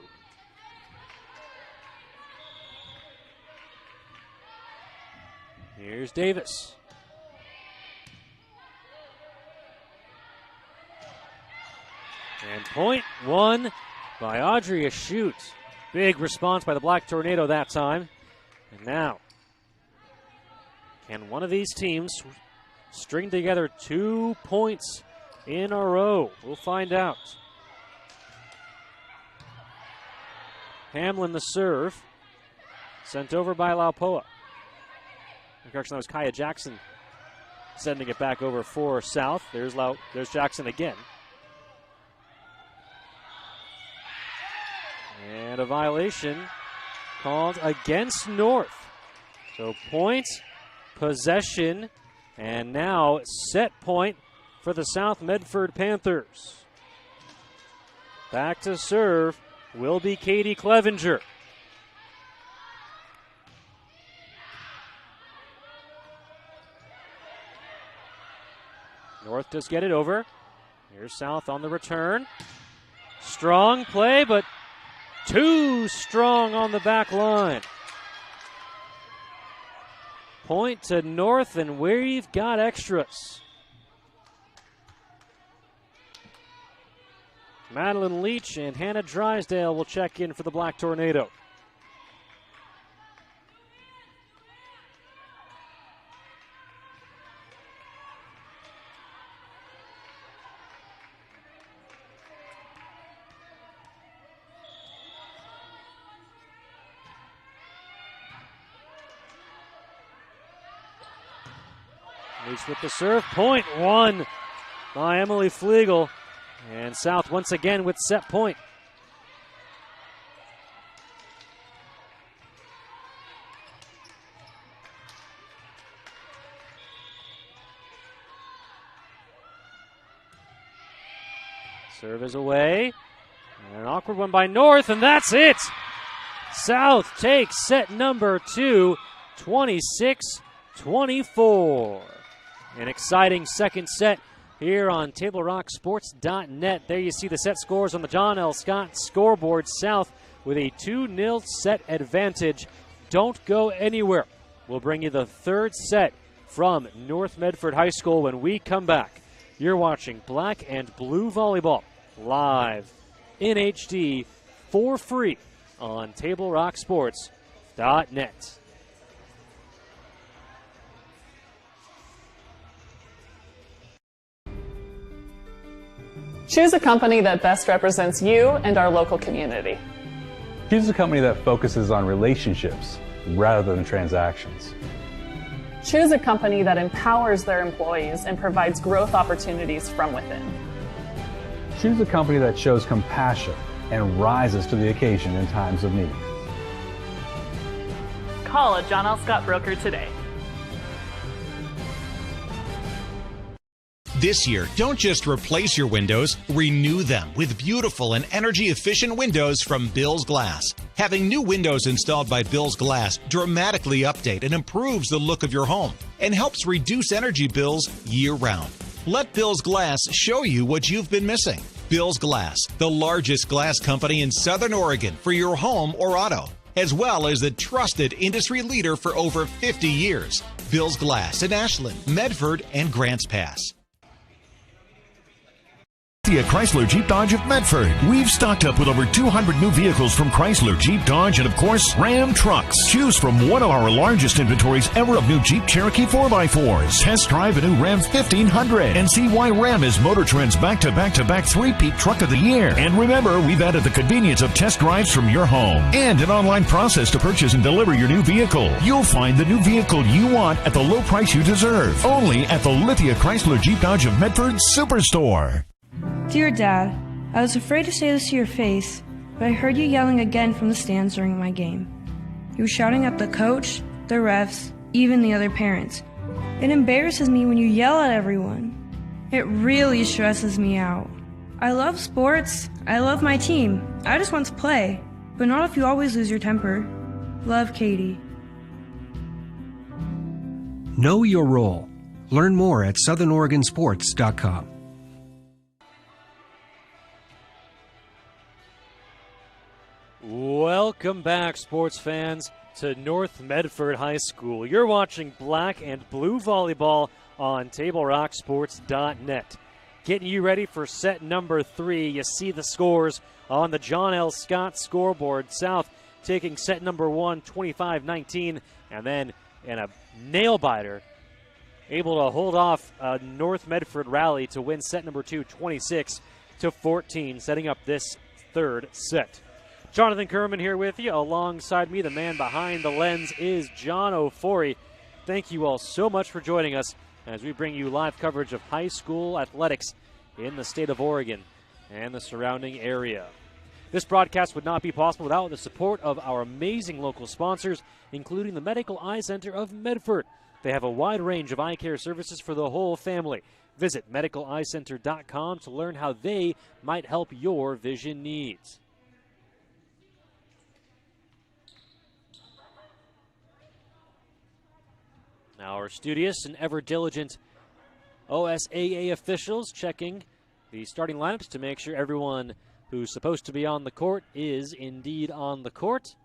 Here's Davis. And point won by Audrey Shoot. Big response by the Black Tornado that time. And now, can one of these teams string together 2 points in a row? We'll find out. Hamlin the serve. Sent over by Laupoa. Correction, that was Kaya Jackson sending it back over for South. There's Jackson again. And a violation called against North. So points, possession, and now set point for the South Medford Panthers. Back to serve will be Katie Clevenger. North does get it over. Here's South on the return. Strong play, but too strong on the back line. Point to North, and we've got extras. Madeline Leach and Hannah Drysdale will check in for the Black Tornado. Leach with the serve. Point won by Emily Flegel. And South once again with set point. Serve is away. And an awkward one by North, and that's it. South takes set number 2, 26-24. An exciting second set here on TableRockSports.net. There you see the set scores on the John L. Scott scoreboard. South with a 2-0 set advantage. Don't go anywhere. We'll bring you the third set from North Medford High School when we come back. You're watching Black and Blue Volleyball live in HD for free on TableRockSports.net. sports.net. Choose a company that best represents you and our local community. Choose a company that focuses on relationships rather than transactions. Choose a company that empowers their employees and provides growth opportunities from within. Choose a company that shows compassion and rises to the occasion in times of need. Call a John L. Scott broker today. This year, don't just replace your windows, renew them with beautiful and energy-efficient windows from Bill's Glass. Having new windows installed by Bill's Glass dramatically update and improves the look of your home and helps reduce energy bills year-round. Let Bill's Glass show you what you've been missing. Bill's Glass, the largest glass company in Southern Oregon for your home or auto, as well as the trusted industry leader for over 50 years. Bill's Glass in Ashland, Medford, and Grants Pass. Chrysler Jeep Dodge of Medford. We've stocked up with over 200 new vehicles from Chrysler, Jeep Dodge, and of course, Ram Trucks. Choose from one of our largest inventories ever of new Jeep Cherokee 4x4s. Test drive a new Ram 1500 and see why Ram is Motor Trend's back-to-back-to-back three-peat truck of the year. And remember, we've added the convenience of test drives from your home and an online process to purchase and deliver your new vehicle. You'll find the new vehicle you want at the low price you deserve. Only at the Lithia Chrysler Jeep Dodge of Medford Superstore. Dear Dad, I was afraid to say this to your face, but I heard you yelling again from the stands during my game. You were shouting at the coach, the refs, even the other parents. It embarrasses me when you yell at everyone. It really stresses me out. I love sports. I love my team. I just want to play, but not if you always lose your temper. Love, Katie. Know your role. Learn more at southernoregonsports.com. Welcome back, sports fans, to North Medford High School. You're watching Black and Blue Volleyball on TableRockSports.net. Getting you ready for set number 3. You see the scores on the John L. Scott scoreboard. South taking set number 1, 25-19, and then in a nail-biter, able to hold off a North Medford rally to win set number 2, 26-14, setting up this third set. Jonathan Kerman here with you. Alongside me, the man behind the lens is John Ofori. Thank you all so much for joining us as we bring you live coverage of high school athletics in the state of Oregon and the surrounding area. This broadcast would not be possible without the support of our amazing local sponsors, including the Medical Eye Center of Medford. They have a wide range of eye care services for the whole family. Visit medicaleyecenter.com to learn how they might help your vision needs. Our studious and ever-diligent OSAA officials checking the starting lineups to make sure everyone who's supposed to be on the court is indeed on the court.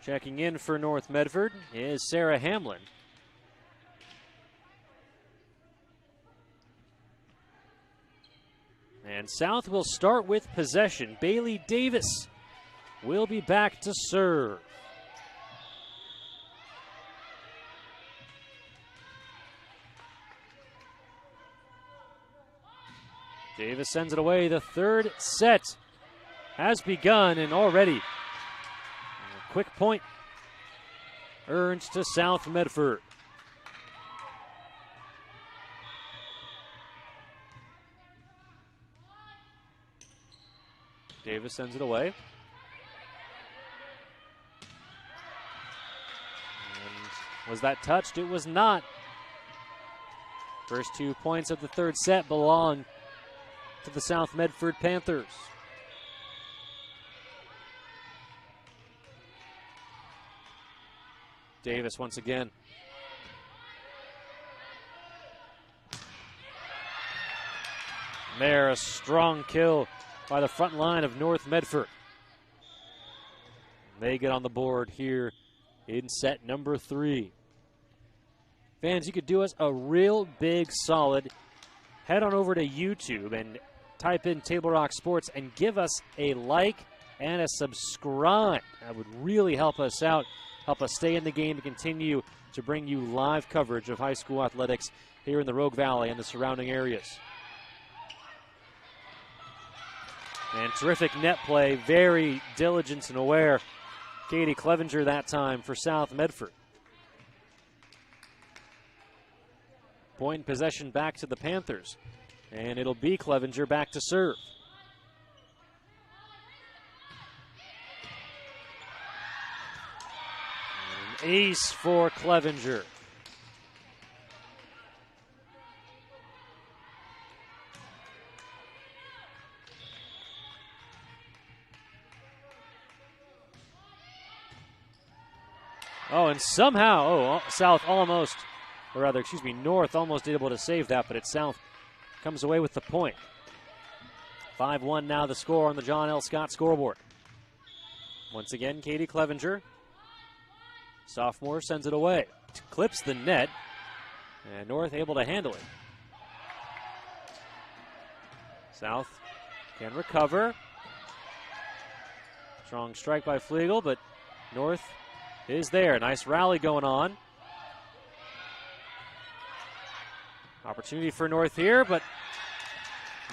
Checking in for North Medford is Sarah Hamlin. And South will start with possession. Bailey Davis will be back to serve. Davis sends it away. The third set has begun, and already a quick point earned to South Medford. Davis sends it away. Was that touched? It was not. First 2 points of the third set belong to the South Medford Panthers. Davis once again. There, a strong kill by the front line of North Medford. They get on the board here in set number 3. Fans, you could do us a real big solid. Head on over to YouTube and type in Table Rock Sports and give us a like and a subscribe. That would really help us out, help us stay in the game and continue to bring you live coverage of high school athletics here in the Rogue Valley and the surrounding areas. And terrific net play, very diligent and aware. Katie Clevenger that time for South Medford. Point and possession back to the Panthers. And it'll be Clevenger back to serve. An ace for Clevenger. Oh, and somehow, South almost, or rather, excuse me, North almost able to save that, but it's South comes away with the point. 5-1 now the score on the John L. Scott scoreboard. Once again, Katie Clevenger, sophomore, sends it away. Clips the net, and North able to handle it. South can recover. Strong strike by Flegel, but North is there. Nice rally going on. Opportunity for North here, but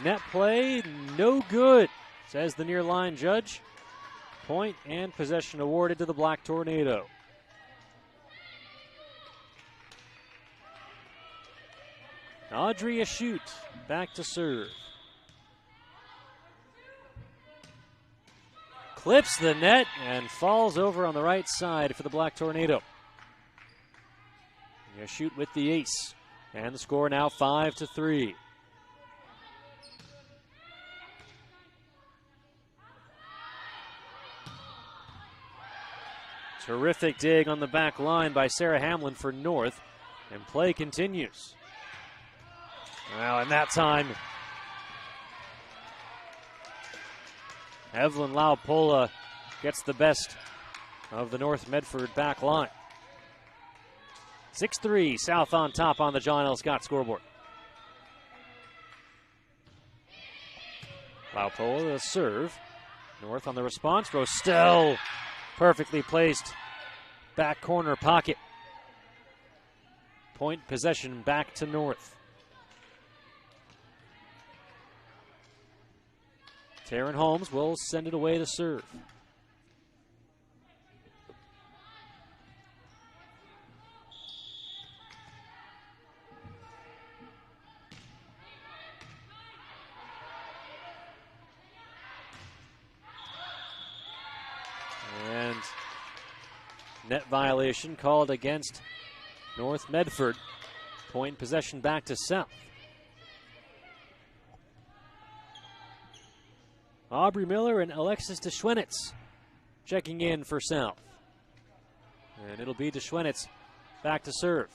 net play no good, says the near line judge. Point and possession awarded to the Black Tornado. Audrey Ashute back to serve. Clips the net and falls over on the right side for the Black Tornado. Ashute with the ace. And the score now 5-3. Terrific dig on the back line by Sarah Hamlin for North. And play continues. Well, and that time, Evelyn Laupola gets the best of the North Medford back line. 6-3, South on top on the John L. Scott scoreboard. Laupola the serve. North on the response. Rostel perfectly placed back corner pocket. Point possession back to North. Taryn Holmes will send it away to serve. And net violation called against North Medford. Point possession back to South. Aubrey Miller and Alexis DeSchwenitz checking in for South. And it'll be DeSchwenitz back to serve.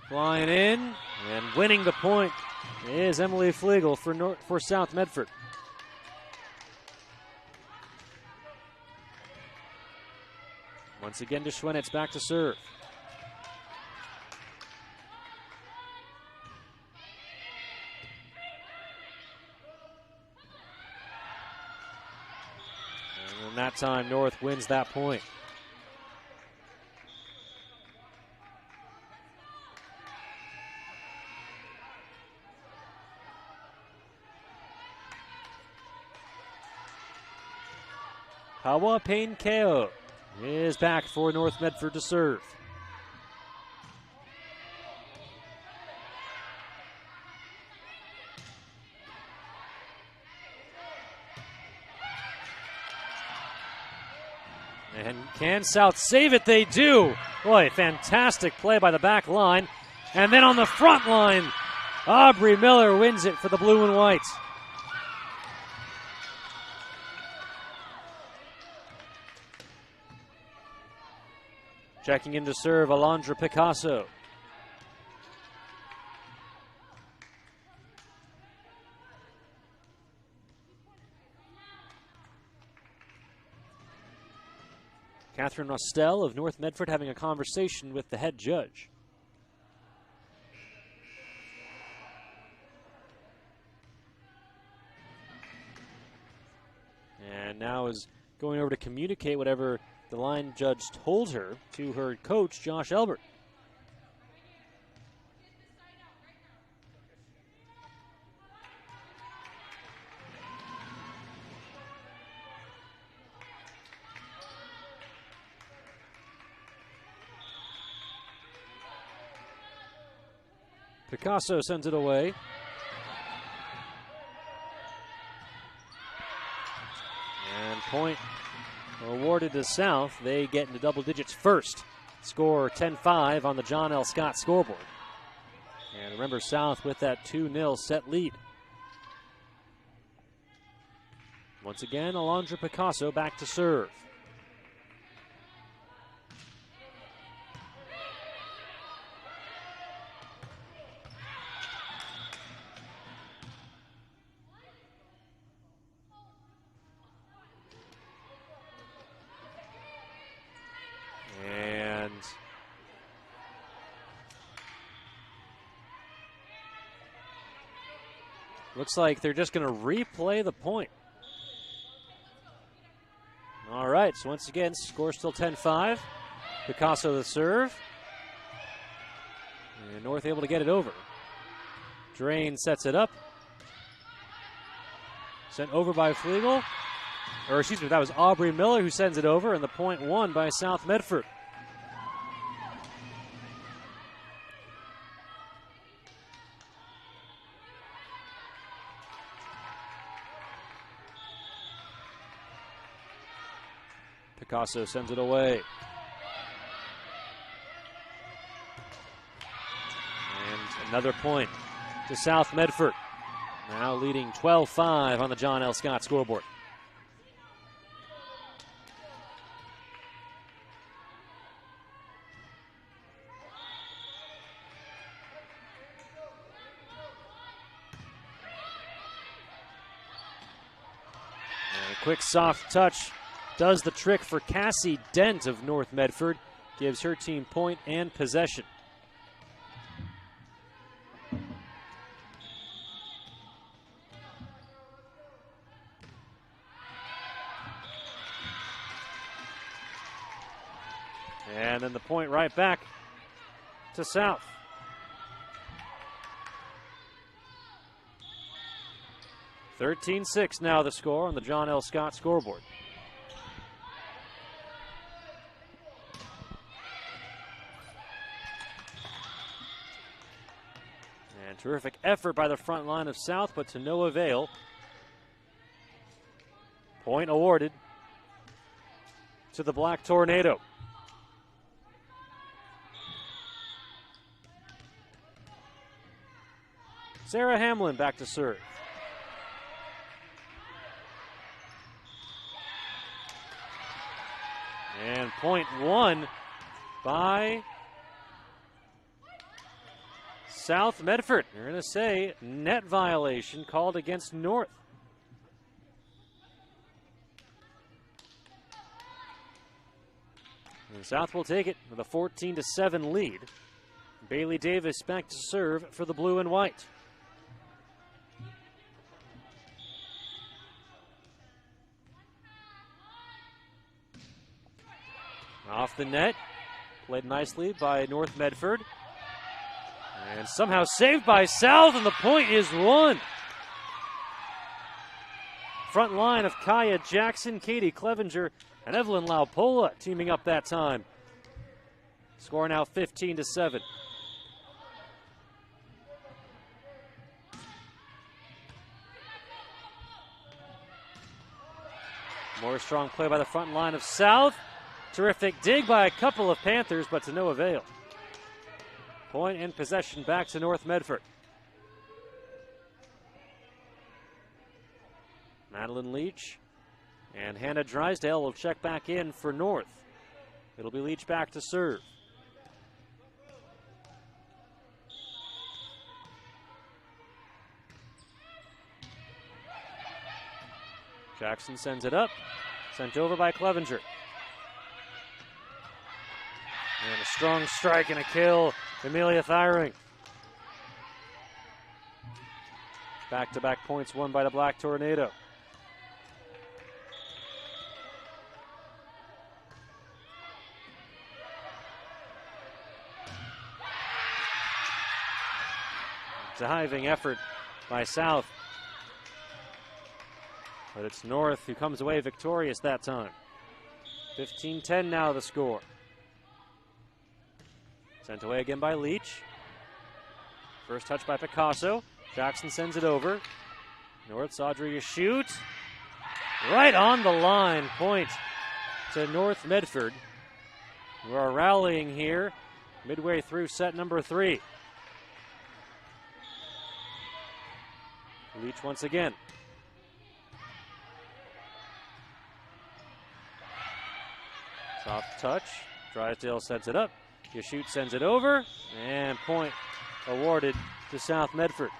Flying in and winning the point is Emily Flegel for South Medford. Once again, DeSchwenitz back to serve. And that time, North wins that point. Hawa Payne-Keo is back for North Medford to serve. And can South save it? They do. Boy, fantastic play by the back line. And then on the front line, Aubrey Miller wins it for the blue and whites. Checking in to serve, Alondra Picasso. Catherine Rostel of North Medford having a conversation with the head judge. And now is going over to communicate whatever the line judge told her to her coach, Josh Elbert. Picasso sends it away. And point awarded to South. They get into double digits first. Score 10-5 on the John L. Scott scoreboard. And remember, South with that 2-0 set lead. Once again, Alondra Picasso back to serve. Looks like they're just going to replay the point. All right, so once again, score still 10-5. Picasso the serve. And North able to get it over. Drain sets it up. Sent over by Flegel. Or excuse me, that was Aubrey Miller who sends it over, and the point won by South Medford. Picasso sends it away. And another point to South Medford. Now leading 12-5 on the John L. Scott scoreboard. And a quick soft touch does the trick for Cassie Dent of North Medford. Gives her team point and possession. And then the point right back to South. (13-6) now the score on the John L. Scott scoreboard. And terrific effort by the front line of South, but to no avail. Point awarded to the Black Tornado. Sarah Hamlin back to serve. And point won by South Medford. They're going to say net violation called against North. And South will take it with a 14-7 lead. Bailey Davis back to serve for the blue and white. Off the net, played nicely by North Medford. And somehow saved by South, and the point is won. Front line of Kaya Jackson, Katie Clevenger, and Evelyn Laupola teaming up that time. Score now 15-7. More strong play by the front line of South. Terrific dig by a couple of Panthers, but to no avail. Point and possession back to North Medford. Madeline Leach and Hannah Drysdale will check back in for North. It'll be Leach back to serve. Jackson sends it up. Sent over by Clevenger. A strong strike and a kill. Amelia Thiring. Back-to-back points won by the Black Tornado. Diving effort by South. But it's North who comes away victorious that time. 15-10 now the score. Sent away again by Leach. First touch by Picasso. Jackson sends it over. North's Audrey to shoot. Right on the line. Point to North Medford, who are rallying here midway through set number 3. Leach once again. Soft touch. Drysdale sets it up. Yashute sends it over. And point awarded to South Medford.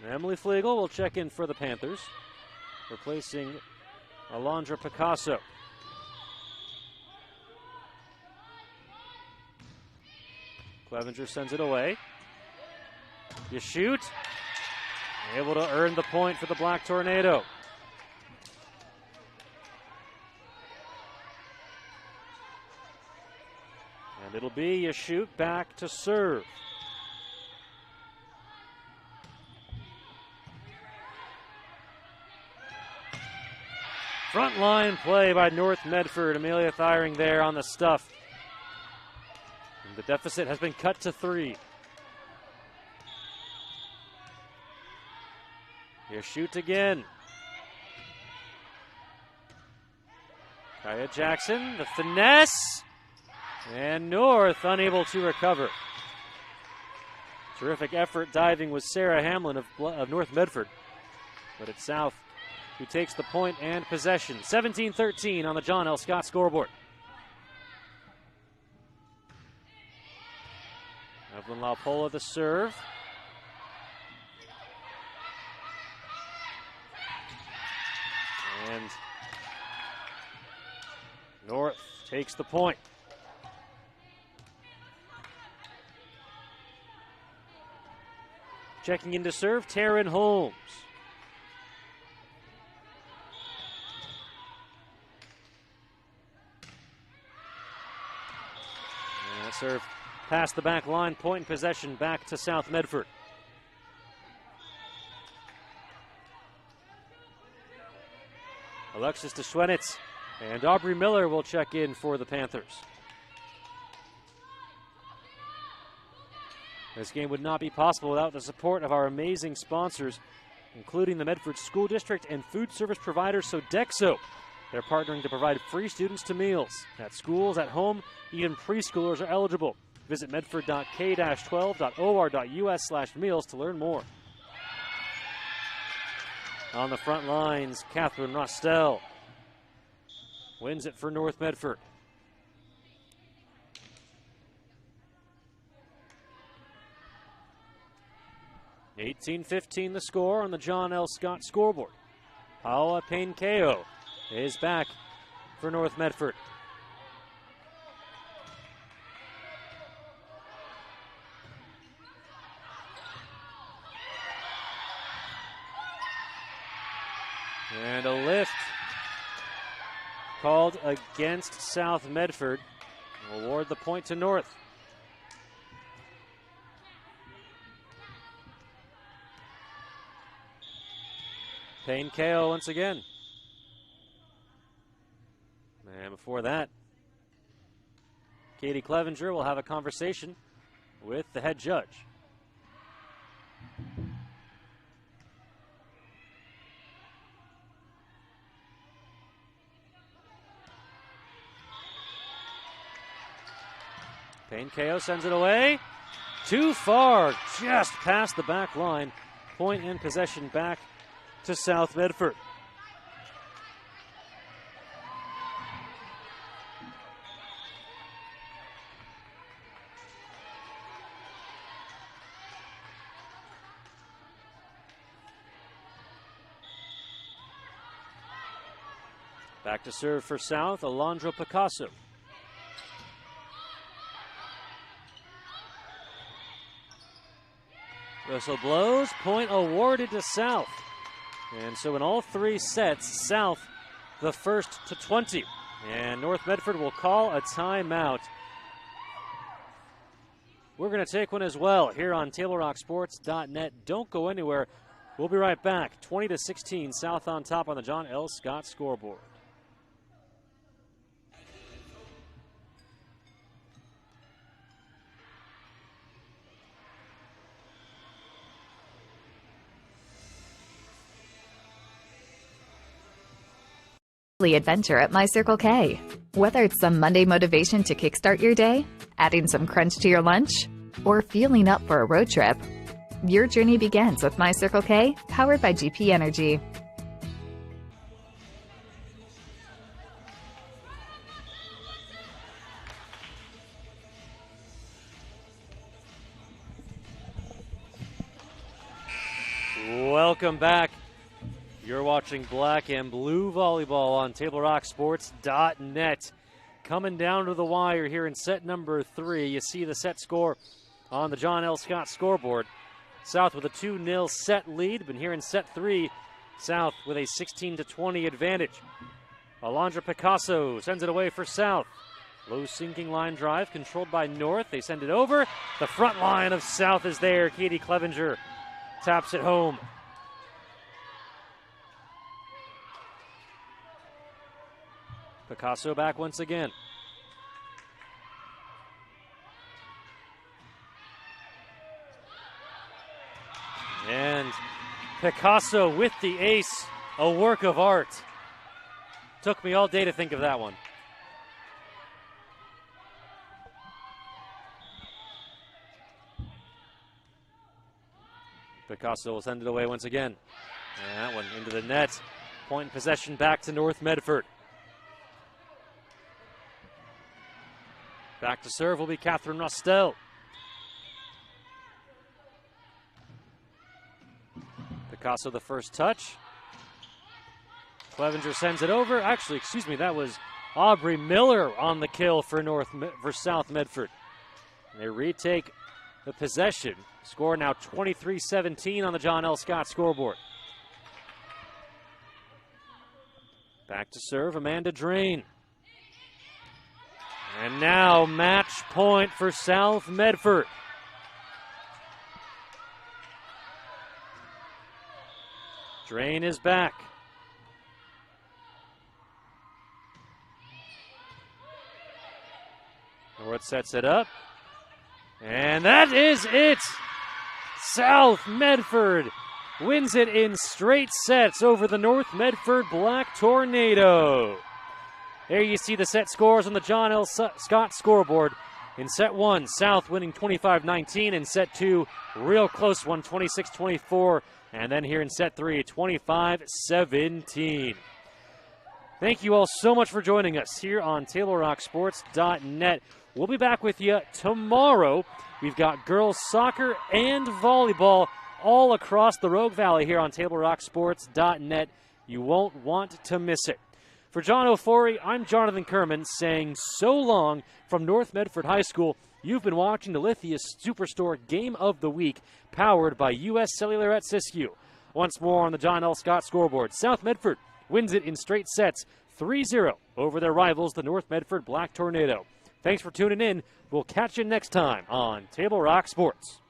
Emily Flegel will check in for the Panthers, replacing Alondra Picasso. Clevenger sends it away. Yashute, able to earn the point for the Black Tornado. And it'll be Yashute back to serve. Front line play by North Medford. Amelia Thiring there on the stuff. And the deficit has been cut to 3. Here shoot again. Kaya Jackson, the finesse. And North unable to recover. Terrific effort diving was Sarah Hamlin of North Medford. But it's South who takes the point and possession. 17-13 on the John L. Scott scoreboard. Evelyn Laupola the serve. And North takes the point. Checking in to serve, Taryn Holmes. Serve past the back line, point and possession back to South Medford. Alexis DeSchwenitz and Aubrey Miller will check in for the Panthers. This game would not be possible without the support of our amazing sponsors, including the Medford School District and food service provider Sodexo. They're partnering to provide free students to meals at schools, at home. Even preschoolers are eligible. Visit medford.k-12.or.us/meals to learn more. On the front lines, Catherine Rostel wins it for North Medford. (18-15) the score on the John L. Scott scoreboard. Paola Payne-Kao is back for North Medford. And a lift called against South Medford. Will award the point to North. Payne-Kao once again. And before that, Katie Clevenger will have a conversation with the head judge. Payne-Kao sends it away. Too far, just past the back line. Point and possession back to South Medford. Back to serve for South, Alondra Picasso. Whistle blows, point awarded to South. And so in all three sets, South the first to 20. And North Medford will call a timeout. We're going to take one as well here on TableRockSports.net. Don't go anywhere. We'll be right back. 20-16, South on top on the John L. Scott scoreboard. Adventure at My Circle K. Whether it's some Monday motivation to kickstart your day, adding some crunch to your lunch, or fueling up for a road trip, your journey begins with My Circle K, powered by GP Energy. Welcome back. You're watching Black and Blue Volleyball on TableRockSports.net. Coming down to the wire here in set number 3. You see the set score on the John L. Scott scoreboard. South with a 2-0 set lead, but here in set 3, South with a 16-20 advantage. Alondra Picasso sends it away for South. Low sinking line drive controlled by North. They send it over. The front line of South is there. Katie Clevenger taps it home. Picasso back once again. And Picasso with the ace, a work of art. Took me all day to think of that one. Picasso will send it away once again. And that one into the net. Point possession back to North Medford. Back to serve will be Catherine Rostel. Picasso the first touch. Clevenger sends it over. Actually, excuse me, that was Aubrey Miller on the kill for South Medford. And they retake the possession. Score now 23-17 on the John L. Scott scoreboard. Back to serve, Amanda Drain. And now match point for South Medford. Drain is back. North sets it up. And that is it. South Medford wins it in straight sets over the North Medford Black Tornado. There you see the set scores on the John L. Scott scoreboard. In set 1, South winning 25-19. In set 2, real close one, 26-24. And then here in set 3, 25-17. Thank you all so much for joining us here on TableRockSports.net. We'll be back with you tomorrow. We've got girls soccer and volleyball all across the Rogue Valley here on TableRockSports.net. You won't want to miss it. For John O'Forey, I'm Jonathan Kerman saying so long from North Medford High School. You've been watching the Lithia Superstore Game of the Week, powered by U.S. Cellular at Siskiyou. Once more on the John L. Scott scoreboard, South Medford wins it in straight sets, 3-0 over their rivals, the North Medford Black Tornado. Thanks for tuning in. We'll catch you next time on Table Rock Sports.